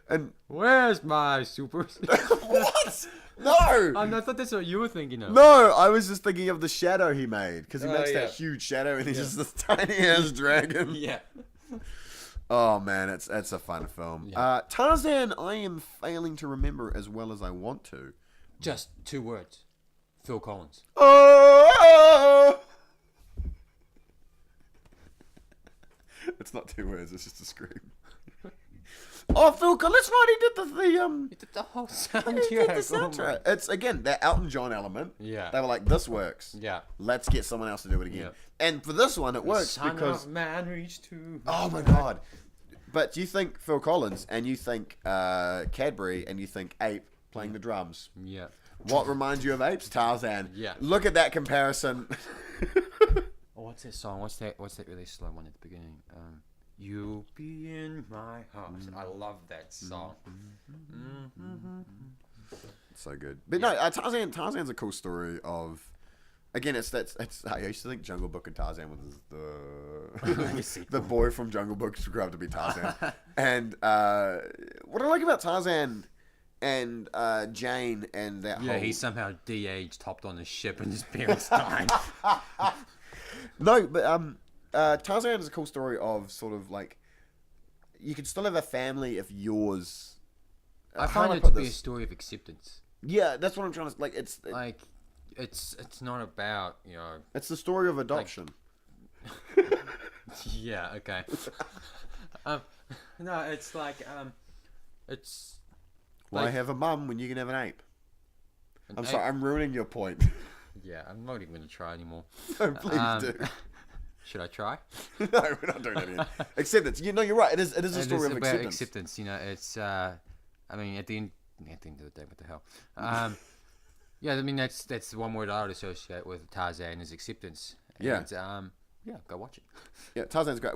And where's my super? What? No. I thought that's what you were thinking of. No, I was just thinking of the shadow he made because he makes that huge shadow and he's just this tiny ass dragon. Yeah. Oh man, it's a fun film. Yeah. Tarzan, I am failing to remember as well as I want to. Just 2 words. Phil Collins. Oh! It's not 2 words. It's just a scream. Oh, Phil Collins! That's right. He did the whole soundtrack. He did the soundtrack. It's again that Elton John element. Yeah. They were like, "This works. Yeah. Let's get someone else to do it again." Yeah. And for this one, it works because man reached to. Oh my god! But you think Phil Collins and you think Cadbury and you think Ape playing the drums. Yeah. What reminds you of Apes? Tarzan. Yeah. Look at that comparison. Oh, what's that song? What's that really slow one at the beginning? You'll be in my house. I love that song. So good. But no, Tarzan's a cool story of. Again, it's I used to think Jungle Book and Tarzan was the boy from Jungle Book grew up to be Tarzan. And what I like about Tarzan and Jane and that whole... he somehow de-aged, hopped on a ship and his parents died. No, but Tarzan is a cool story of sort of like you can still have a family if yours. I find it to be a story of acceptance. Yeah, that's what I'm trying to like. It's not about It's the story of adoption. Like, yeah. Okay. No, it's like it's. Why have a mum when you can have an ape? I'm sorry, I'm ruining your point. Yeah, I'm not even going to try anymore. No, please do. Should I try? No, we're not doing it again. Acceptance. You're right. It is a story of about acceptance. It's. I mean, at the end of the day, what the hell? Yeah, I mean that's one word I would associate with Tarzan is acceptance. Yeah. And, go watch it. Yeah, Tarzan's great.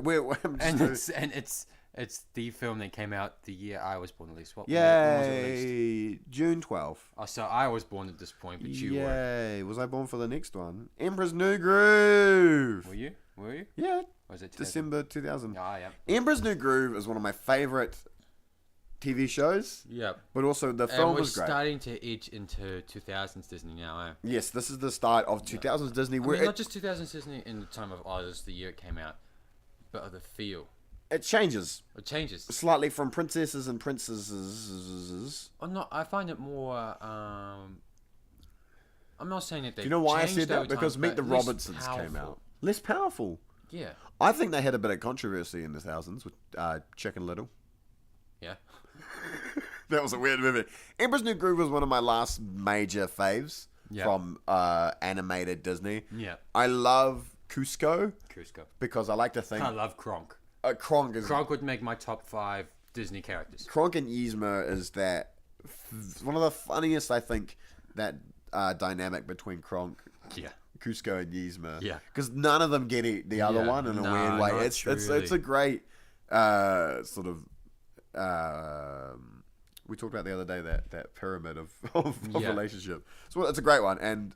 It's the film that came out the year I was born, at least. When was it released? June 12th. Oh, so I was born at this point, but you were. Yay. Was I born for the next one? Emperor's New Groove. Were you? Yeah. Was it 2000? December 2000. Oh, yeah. Emperor's New Groove is one of my favorite TV shows. Yeah. But also the film was great. We're starting to edge into 2000s Disney now, eh? Yes, this is the start of 2000s Disney. Not just 2000s Disney in the time of Oz, the year it came out, but of the feel. It changes. It changes slightly from princesses and princesses. Oh no, I find it more. I'm not saying that they. Do you know why I said that? Time, because Meet the Robinsons came out. Less powerful. Yeah. I think they had a bit of controversy in the thousands with Chicken Little. Yeah. That was a weird movie. Emperor's New Groove was one of my last major faves from animated Disney. Yeah. I love Cusco. Because I like to think. I love Kronk. Kronk would make my top 5 Disney characters. Kronk and Yzma is that one of the funniest, I think, that dynamic between Kronk, Cusco, and Yzma. Yeah, because none of them get the other one in a weird way. It's a great sort of. We talked about the other day that pyramid of relationship. So it's a great one, and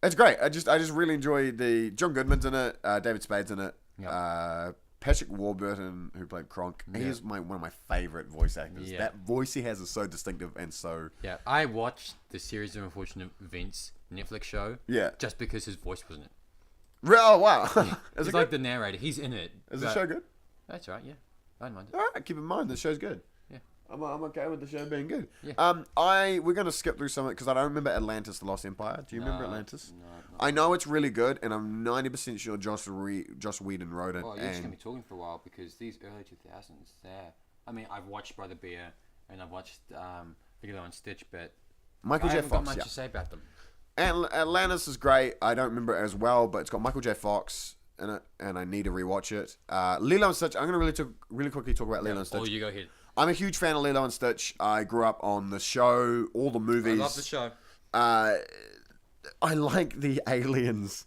it's great. I just really enjoy the John Goodman's in it. David Spade's in it. Yep. Patrick Warburton, who played Kronk, he's one of my favorite voice actors. Yeah. That voice he has is so distinctive and so. Yeah, I watched the Series of Unfortunate Events Netflix show. Yeah. Just because his voice wasn't it. Oh wow! He's like the narrator. He's in it. Is the show good? That's right. Yeah, I don't mind it. All right, keep in mind the show's good. I'm okay with the show being good. Yeah. We're gonna skip through some of it because I don't remember Atlantis: The Lost Empire. Do you remember Atlantis? No. I know it's really good, and I'm 90% sure Joss Whedon wrote it. Well, you're just gonna be talking for a while because these early 2000s, I mean, I've watched Brother Bear and I've watched Lilo and Stitch, but Michael J. I haven't Fox. got much to say about them. And Atlantis is great. I don't remember it as well, but it's got Michael J. Fox in it, and I need to rewatch it. Lilo and Stitch. I'm gonna really quickly talk about Lilo and Stitch. Oh, you go ahead. I'm a huge fan of Lilo and Stitch. I grew up on the show, all the movies. I love the show. I like the aliens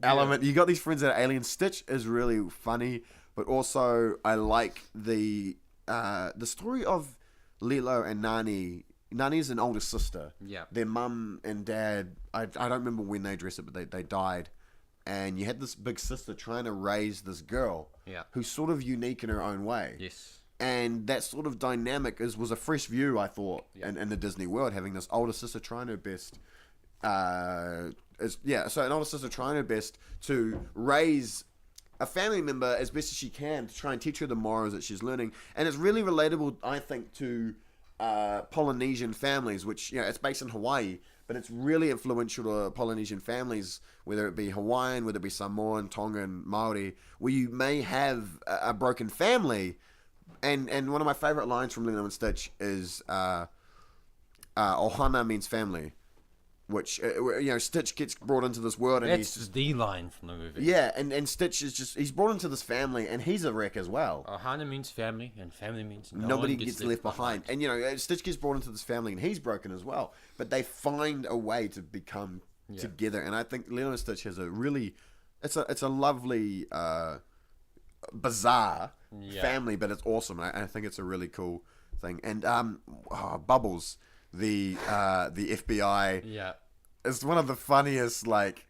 element. You got these friends that are aliens. Stitch is really funny, but also I like the story of Lilo and Nani. Nani's an older sister. Yeah. Their mum and dad, I don't remember when they dressed it, but they died. And you had this big sister trying to raise this girl. who's sort of unique in her own way. Yes. And that sort of dynamic was a fresh view, I thought, in the Disney world, having this older sister trying her best. So an older sister trying her best to raise a family member as best as she can to try and teach her the morals that she's learning. And it's really relatable, I think, to Polynesian families, which, it's based in Hawaii, but it's really influential to Polynesian families, whether it be Hawaiian, whether it be Samoan, Tongan, Maori, where you may have a broken family. And one of my favorite lines from Lilo and Stitch is Ohana means family, which Stitch gets brought into this world, and that's just the line from the movie. Yeah, and Stitch is he's brought into this family, and he's a wreck as well. Ohana means family, and family means nobody gets left behind. And Stitch gets brought into this family, and he's broken as well. But they find a way to become together, and I think Lilo and Stitch has a really, it's a lovely, bizarre family, but it's awesome. I think it's a really cool thing. And Bubbles, the FBI, is one of the funniest. Like,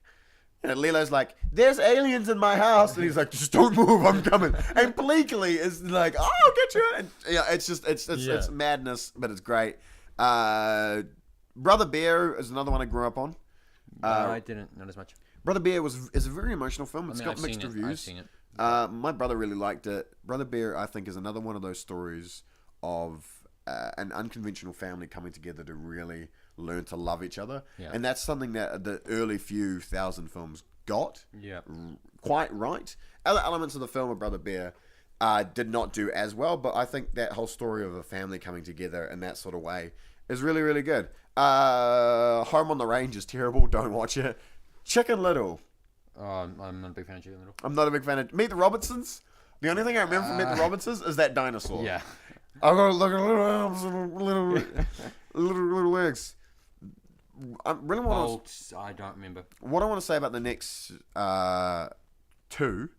Lilo's like, "There's aliens in my house," and he's like, "Just don't move, I'm coming." And Bleakley is like, "Oh, I'll get you." And it's madness, but it's great. Brother Bear is another one I grew up on. I didn't, not as much. Brother Bear is a very emotional film. It's got mixed reviews. I've seen it. My brother really liked it. Brother Bear, I think, is another one of those stories of an unconventional family coming together to really learn to love each other. Yeah. And that's something that the early few thousand films got quite right. Other elements of the film of Brother Bear did not do as well, but I think that whole story of a family coming together in that sort of way is really, really good. Home on the Range is terrible. Don't watch it. Chicken Little. Oh, I'm not a big fan of Chicken Little. I'm not a big fan of Meet the Robinsons. The only thing I remember from Meet the Robinsons is that dinosaur. Yeah. I've got little arms and little legs. I really want to... I don't remember. What I want to say about the next two,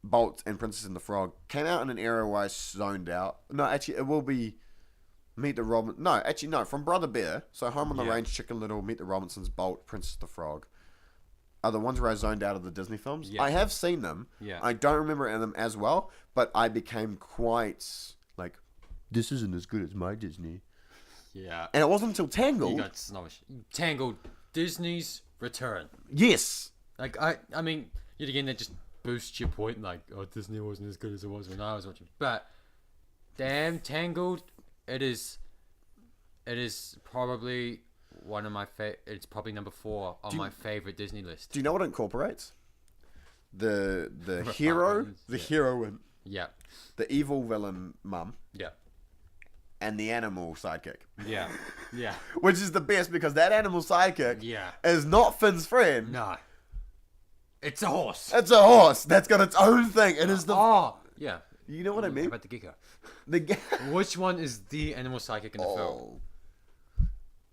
Bolt and Princess and the Frog, came out in an era where I zoned out. No, actually, it will be Meet the Robin. No, actually, no. From Brother Bear, so Home on the Range, Chicken Little, Meet the Robinsons, Bolt, Princess the Frog, are the ones where I zoned out of the Disney films. Yeah. I have seen them. Yeah. I don't remember them as well, but I became quite like, this isn't as good as my Disney. Yeah. And it wasn't until Tangled. You got snobbish. Tangled, Disney's return. Yes. Like, I mean, yet again, that just boosts your point. Like, oh, Disney wasn't as good as it was when I was watching. But, damn, Tangled, it is probably one of my it's probably number 4 on my favorite Disney list. Do you know what it incorporates? The hero, the heroine. Yeah. The evil villain mum. Yeah. And the animal sidekick. Yeah. Yeah. Which is the best because that animal sidekick is not Finn's friend. No. It's a horse. It's a horse that's got its own thing. It is the... Oh, yeah. You know what I mean? How about the gecko? Which one is the animal sidekick in the film?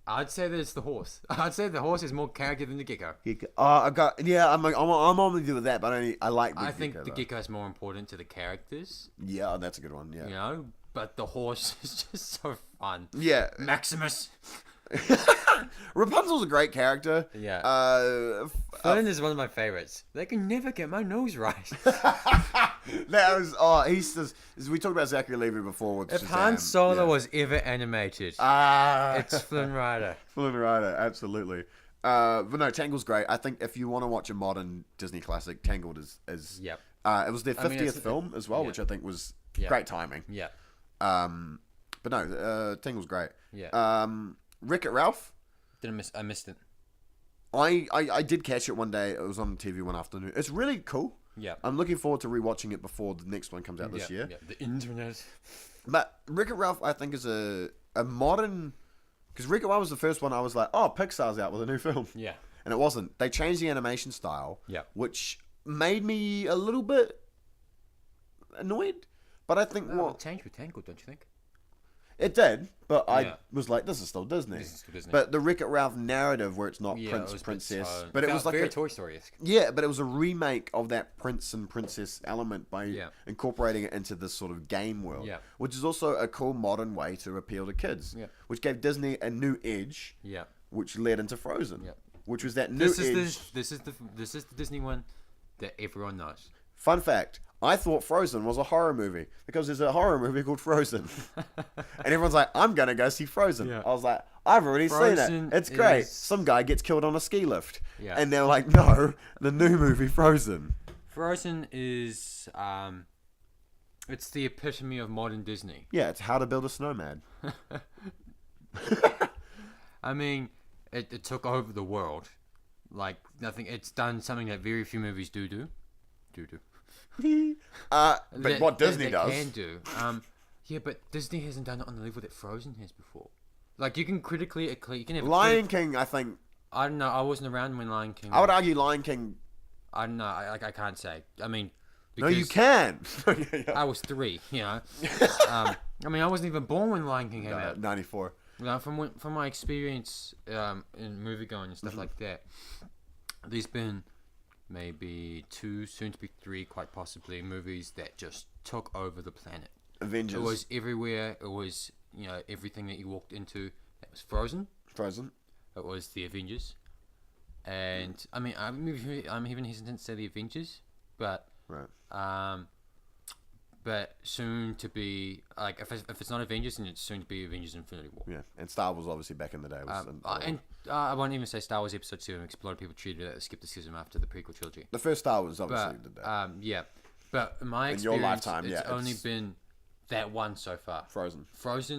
I'd say that it's the horse. I'd say the horse is more character than the gecko. I'm on with you with that, but I like the gecko. I think the gecko is more important to the characters. Yeah, that's a good one, yeah. You know, but the horse is just so fun. Yeah. Maximus. Rapunzel's a great character. Yeah. Fern is one of my favorites. They can never get my nose right. That was he's just, we talked about Zachary Levi before with if Han Solo was ever animated, it's Flynn Rider. Flynn Rider, absolutely. But no, Tangled's great. I think if you want to watch a modern Disney classic, Tangled is yep. It was their 50th film as well, which I think was great timing. Yeah. But no, Tangled's great. Yeah. Wreck-It Ralph. I missed it. I did catch it one day. It was on TV one afternoon. It's really cool. Yeah. I'm looking forward to rewatching it before the next one comes out this year. Yeah. The internet. But Wreck-It Ralph, I think, is a modern... Because Wreck-It Ralph was the first one I was like, oh, Pixar's out with a new film. Yeah. And it wasn't. They changed the animation style. Yeah. Which made me a little bit annoyed. But I think it changed with Tangled, don't you think? It did, but I was like, this is still Disney. This is still Disney. But the Wreck-It Ralph narrative, where it's not Prince, Princess, but it was like very Toy Story-esque. Yeah, but it was a remake of that Prince and Princess element by incorporating it into this sort of game world, which is also a cool modern way to appeal to kids, which gave Disney a new edge, which led into Frozen, which was that new edge. This is the Disney one that everyone knows. Fun fact, I thought Frozen was a horror movie because there's a horror movie called Frozen. And everyone's like, I'm going to go see Frozen. Yeah. I was like, I've already seen it. It's great. Some guy gets killed on a ski lift. Yeah. And they're like, no, the new movie Frozen. Frozen is, it's the epitome of modern Disney. Yeah, it's how to build a snowman. I mean, it took over the world. Like, nothing, it's done something that very few movies do. But what Disney does. Can do. Yeah, but Disney hasn't done it on the level that Frozen has before. Like, you can critically... You can have Lion King, I think... I don't know. I wasn't around when Lion King... I would argue Lion King... I don't know. I can't say. I mean... No, you can. I was 3, you know. I mean, I wasn't even born when Lion King came out. 94. You know, from my experience in moviegoing and stuff like that, there's been maybe 2, soon to be 3, quite possibly, movies that just took over the planet. Avengers. It was everywhere. It was, you know, everything that you walked into. It was Frozen. It was the Avengers. And, I mean, I'm even hesitant to say the Avengers, but... Right. But soon to be, like, if it's not Avengers, then it's soon to be Avengers Infinity War. Yeah, and Star Wars obviously back in the day was... I won't even say Star Wars Episode 7 because a lot of people treated it as skepticism after the prequel trilogy. The first Star Wars obviously did that. Yeah. But in my experience, your lifetime, it's only been that one so far. Frozen,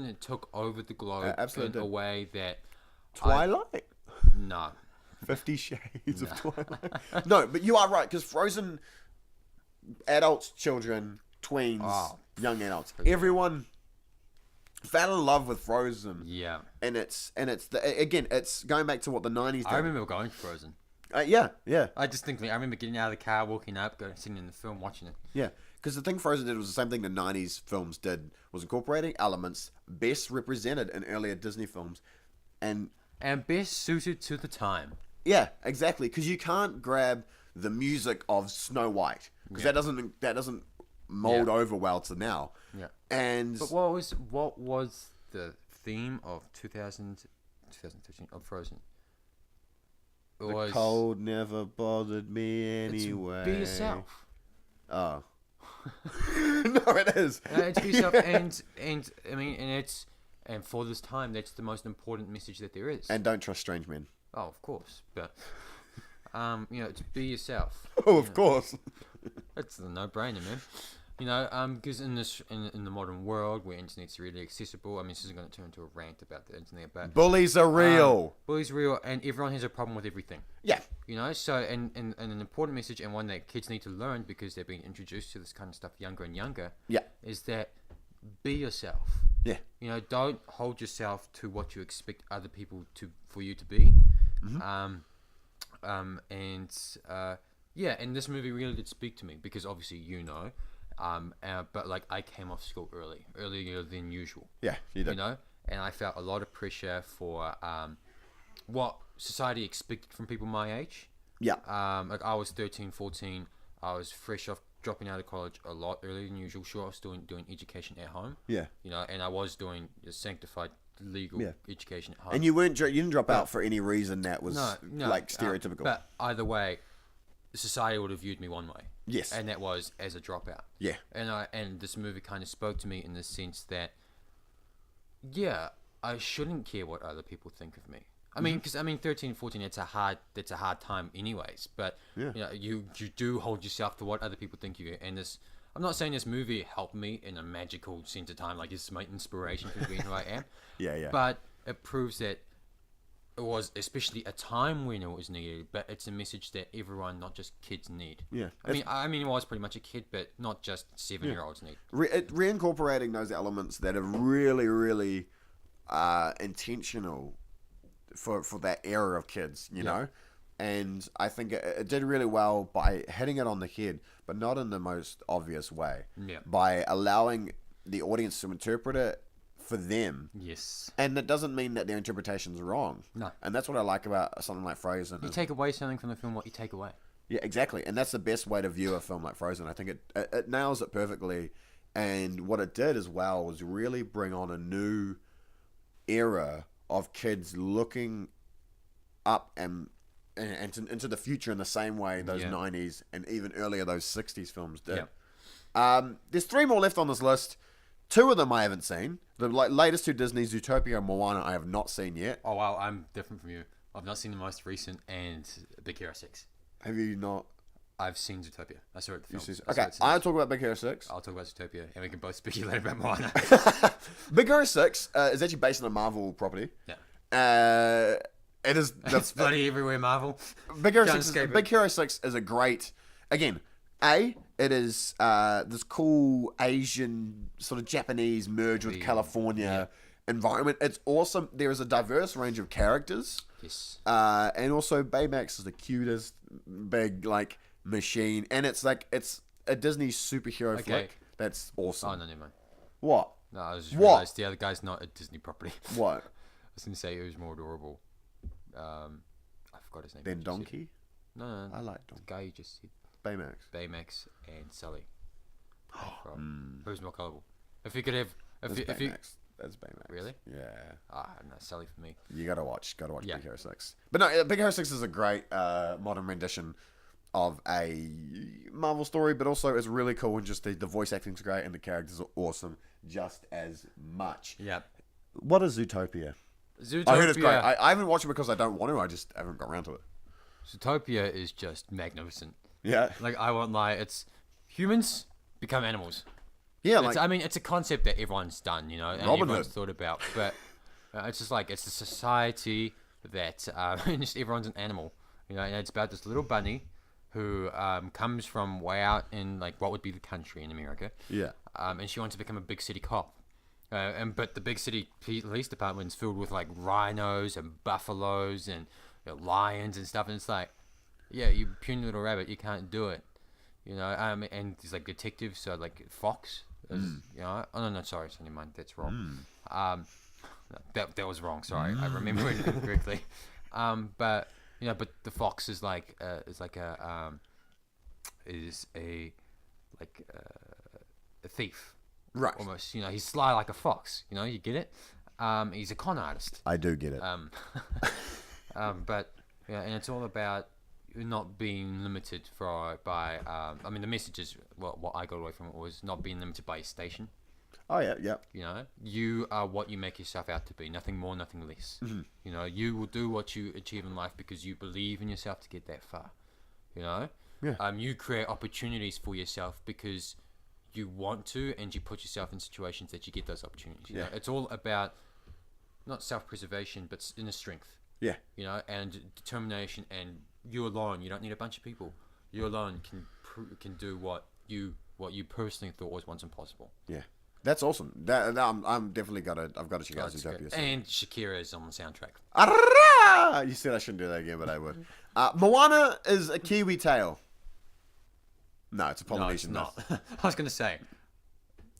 it took over the globe in a way that... Twilight? No. 50 Shades of Twilight? No, but you are right, because Frozen... Adults, children, tweens, young adults, everyone fell in love with Frozen. Yeah, and it's it's going back to what the 90s did. I remember going to Frozen. Yeah. I remember getting out of the car, walking up, sitting in the film, watching it. Yeah, because the thing Frozen did was the same thing the 90s films did, was incorporating elements best represented in earlier Disney films, and best suited to the time. Yeah, exactly, because you can't grab the music of Snow White. Because that doesn't mold over well to now. Yeah. But what was the theme of 2013 of Frozen? The cold never bothered me anyway. Be yourself. Oh. No, it is. It's be yourself, and I mean, and for this time, that's the most important message that there is. And don't trust strange men. Oh, of course, but you know, to be yourself. Oh, of course. That's a no-brainer, man. You know, because in the modern world where internet's really accessible, I mean, this isn't going to turn into a rant about the internet, but bullies are real. Bullies are real, and everyone has a problem with everything. Yeah. You know, so and an important message, and one that kids need to learn because they're being introduced to this kind of stuff younger and younger. Yeah. Is that be yourself. Yeah. You know, don't hold yourself to what you expect other people for you to be. Mm-hmm. Yeah, and this movie really did speak to me because obviously you know, but like I came off school earlier than usual. Yeah, you did. You know, and I felt a lot of pressure for what society expected from people my age. Yeah. Like I was 13, 14. I was fresh off dropping out of college a lot earlier than usual. Sure, I was doing education at home. Yeah. You know, and I was doing a sanctified legal education at home. And you didn't drop out for any reason that was like stereotypical. But either way, society would have viewed me one way. Yes. And that was as a dropout. Yeah. And this movie kind of spoke to me in the sense that, yeah, I shouldn't care what other people think of me. I mean, because 13, 14, it's a hard time anyways. But you know, you do hold yourself to what other people think of you. And this, I'm not saying this movie helped me in a magical sense of time, like it's my inspiration for being who I am. Yeah. But it proves that it was especially a time when it was needed. But it's a message that everyone, not just kids, need. Yeah. I mean, it was pretty much a kid, but not just 7-year-olds need. Reincorporating those elements that are really, really intentional for that era of kids, you know? And I think it did really well by hitting it on the head, but not in the most obvious way. Yeah. By allowing the audience to interpret it for them. Yes. And that doesn't mean that their interpretation's wrong. No. And that's what I like about something like Frozen. You take away something from the film, what you take away. Yeah, exactly. And that's the best way to view a film like Frozen. I think it nails it perfectly. And what it did as well was really bring on a new era of kids looking up and into the future in the same way those 90s and even earlier those 60s films did. There's 3 more left on this list. 2 of them I haven't seen. The latest 2 Disney, Zootopia and Moana, I have not seen yet. Oh wow, I'm different from you. I've not seen the most recent and Big Hero 6. Have you not? I've seen Zootopia. I saw it at the film. Okay, I'll talk about Big Hero 6. I'll talk about Zootopia, and we can both speculate about Moana. Big Hero 6 is actually based on a Marvel property. Yeah. It is... It's bloody everywhere, Marvel. Big Hero 6 is a great... Again, it is this cool Asian sort of Japanese merge with California environment. It's awesome. There is a diverse range of characters. Yes. And also Baymax is the cutest big machine, and it's a Disney superhero flick. That's awesome. Oh no, never mind. What? No, I just realized the other guy's not a Disney property. What? I was gonna say it was more adorable. I forgot his name. Then Donkey? No. I like Donkey. The guy you just said. Baymax and Sully. Who's more colourful? If you could have... If you... That's Baymax. Really? Yeah. No, Sully for me. You gotta watch Big Hero 6. But no, Big Hero 6 is a great modern rendition of a Marvel story, but also it's really cool, and just the voice acting's great and the characters are awesome just as much. Yeah. What is Zootopia? I heard it's great. I haven't watched it because I don't want to. I just haven't got around to it. Zootopia is just magnificent. Yeah. I won't lie. It's humans become animals. Yeah, it's a concept that everyone's done, and everyone's thought about. But it's just it's a society that just everyone's an animal, and it's about this little bunny who comes from way out in what would be the country in America. Yeah. And she wants to become a big city cop. But the big city police department is filled with rhinos and buffaloes and lions and stuff, and it's you puny little rabbit, you can't do it, and there's detectives, so Fox is, oh no, sorry, never mind, that's wrong. That was wrong, sorry, I remember it incorrectly. But the Fox is a thief. Right. Almost, he's sly like a fox, you get it? He's a con artist. I do get it. But and it's all about not being limited by the message is what I got away from it was not being limited by a station. Oh yeah. You are what you make yourself out to be, nothing more, nothing less. Mm-hmm. You will do what you achieve in life because you believe in yourself to get that far. Yeah. You create opportunities for yourself because you want to, and you put yourself in situations that you get those opportunities. You know? It's all about not self-preservation, but inner strength. Yeah. And determination, and you alone. You don't need a bunch of people. You alone can do what you personally thought was once impossible. Yeah. That's awesome. I'm definitely I've got to check out Zootopia. And Shakira is on the soundtrack. You said I shouldn't do that again, but I would. Moana is a Kiwi tale. No, it's a Polynesian. No, it's not. I was going to say.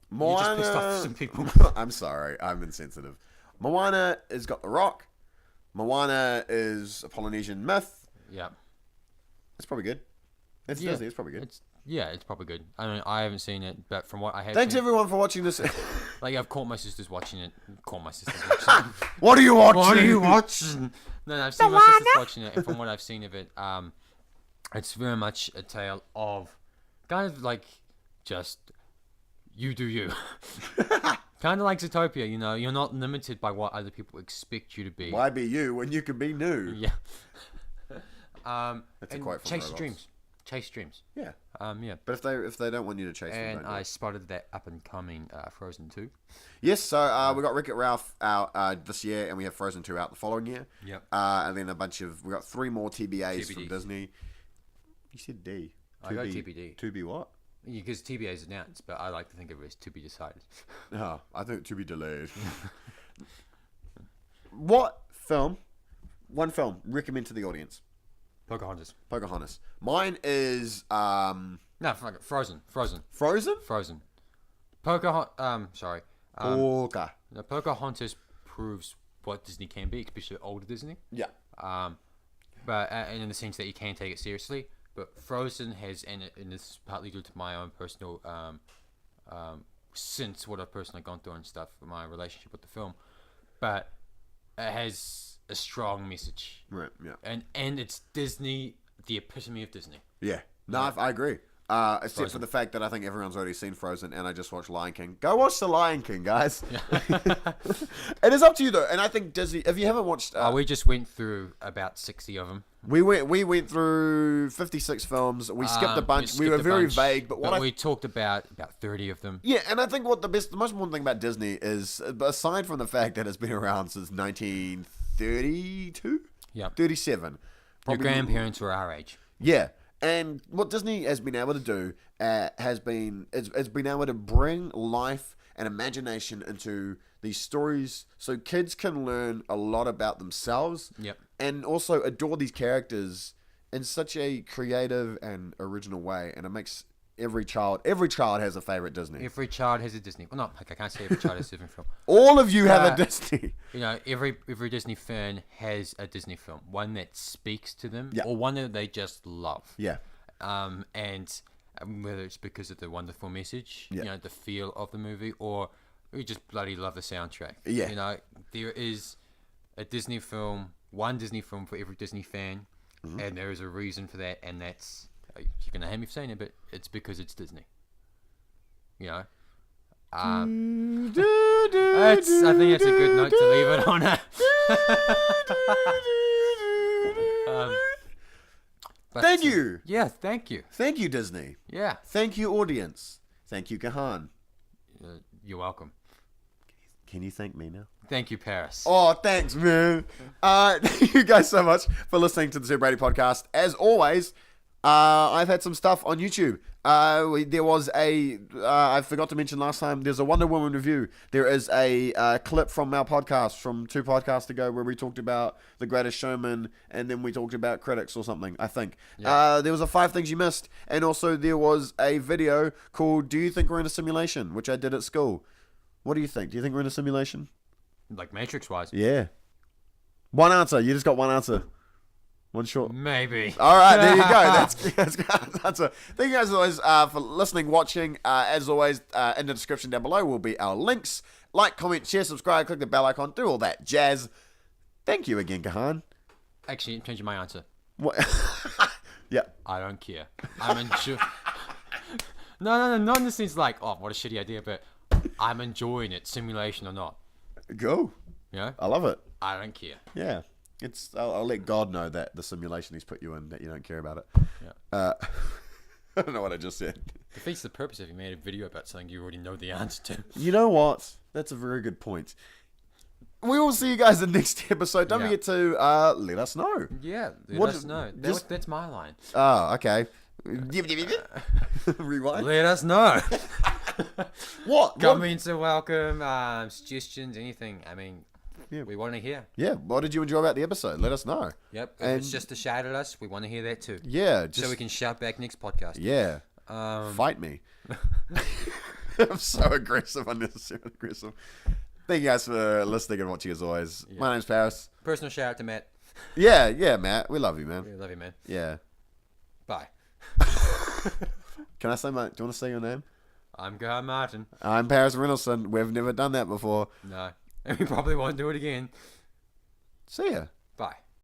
Moana... You just pissed off some people. I'm sorry. I'm insensitive. Moana has got The Rock. Moana is a Polynesian myth. Yeah. It's probably good. It's Disney. It's probably good. It's probably good. I haven't seen it, but from what I have Thanks everyone for watching this. I've caught my sisters watching it. What are you watching? What are you watching? No, I've seen my sisters watching it, and from what I've seen of it, it's very much a tale of kind of just you do you. Kind of like Zootopia, you're not limited by what other people expect you to be. Why be you when you can be new? Yeah. That's a quote from Robots. Chase dreams. Yeah. Yeah. But if they don't want you to chase them, and I spotted that up and coming Frozen 2. Yes, so we got Wreck-It Ralph out this year, and we have Frozen 2 out the following year. Yep. And then we got 3 more TBAs from Disney. You said D. I got TBD. To be what? Because TBA is announced, but I like to think of it as to be decided. Oh, I think to be delayed. One film, recommend to the audience? Pocahontas. Mine is no, Frozen. Frozen? Sorry. Pocahontas proves what Disney can be, especially older Disney. Yeah. But in the sense that you can take it seriously. But Frozen has, and this is partly due to my own personal, since what I've personally gone through and stuff, my relationship with the film, but it has a strong message. Right. Yeah. And it's Disney, the epitome of Disney. Yeah. No, I agree. Except for the fact that I think everyone's already seen Frozen, and I just watched Lion King. Go watch The Lion King, guys. It is up to you though, and I think Disney. If you haven't watched, we just went through about 60 of them. We went through 56 films. We skipped a bunch. We were very vague, but we talked about 30 of them. Yeah, and I think the most important thing about Disney is, aside from the fact that it's been around since 1932, 37. Your grandparents were our age. Yeah. And what Disney has been able to do has been able to bring life and imagination into these stories, so kids can learn a lot about themselves. Yep. And also adore these characters in such a creative and original way, and it makes every child has a favorite Disney. Every child has a Disney. Well, not like I can't say every child has a different film. All of you have a Disney. Every Disney fan has a Disney film, one that speaks to them, or one that they just love. Yeah. And whether it's because of the wonderful message, the feel of the movie, or we just bloody love the soundtrack. Yeah. There is a Disney film, one Disney film for every Disney fan, and there is a reason for that, and that's, you're gonna hate me for saying it, but it's because it's Disney. I think that's a good note to leave it on. Thank you. Yeah, thank you. Thank you, Disney. Yeah. Thank you, audience. Thank you, Cahan. You're welcome. Can you thank me now? Thank you, Paris. Oh, thanks, man. Thank you guys so much for listening to the Sir Brady Podcast. As always, I've had some stuff on YouTube. There was I forgot to mention last time, there's a Wonder Woman review. There is a clip from our podcast from 2 podcasts ago where we talked about The Greatest Showman, and then we talked about critics or something, I think. Yeah. There was a 5 things you missed, and also there was a video called Do You Think We're in a Simulation, which I did at school. What do you think? Do you think we're in a simulation? Like Matrix-wise? Yeah. One answer. You just got one answer. One short. Maybe. All right, there you go. That's answer. Thank you guys as always for listening, watching. As always, in the description down below will be our links. Like, comment, share, subscribe, click the bell icon, do all that jazz. Thank you again, Cahan. Actually, I'm changing my answer. What? Yeah. I don't care. I'm enjoying. No, not in the sense like, oh, what a shitty idea, but I'm enjoying it, simulation or not. Go. Yeah. I love it. I don't care. Yeah. I'll let God know that the simulation he's put you in, that you don't care about it. Yeah. I don't know what I just said. Defeats the purpose if you made a video about something you already know the answer to. You know what? That's a very good point. We will see you guys in the next episode. Don't forget to let us know. Yeah, let us know. That's my line. Oh, okay. Rewind. Let us know. What? Comments are welcome. Suggestions, anything. I mean, we want to hear. Yeah. What did you enjoy about the episode? Let us know. Yep. If it's just to shout at us, we want to hear that too. Yeah. So we can shout back next podcast. Yeah. Fight me. I'm so aggressive, unnecessarily aggressive. Thank you guys for listening and watching as always. Yeah. My name's Paris. Personal shout out to Matt. Yeah, Matt. We love you, man. We love you, man. Yeah. Bye. Can I say do you want to say your name? I'm Cahan Martin. I'm Paris Renalson. We've never done that before. No. And we probably won't do it again. See ya. Bye.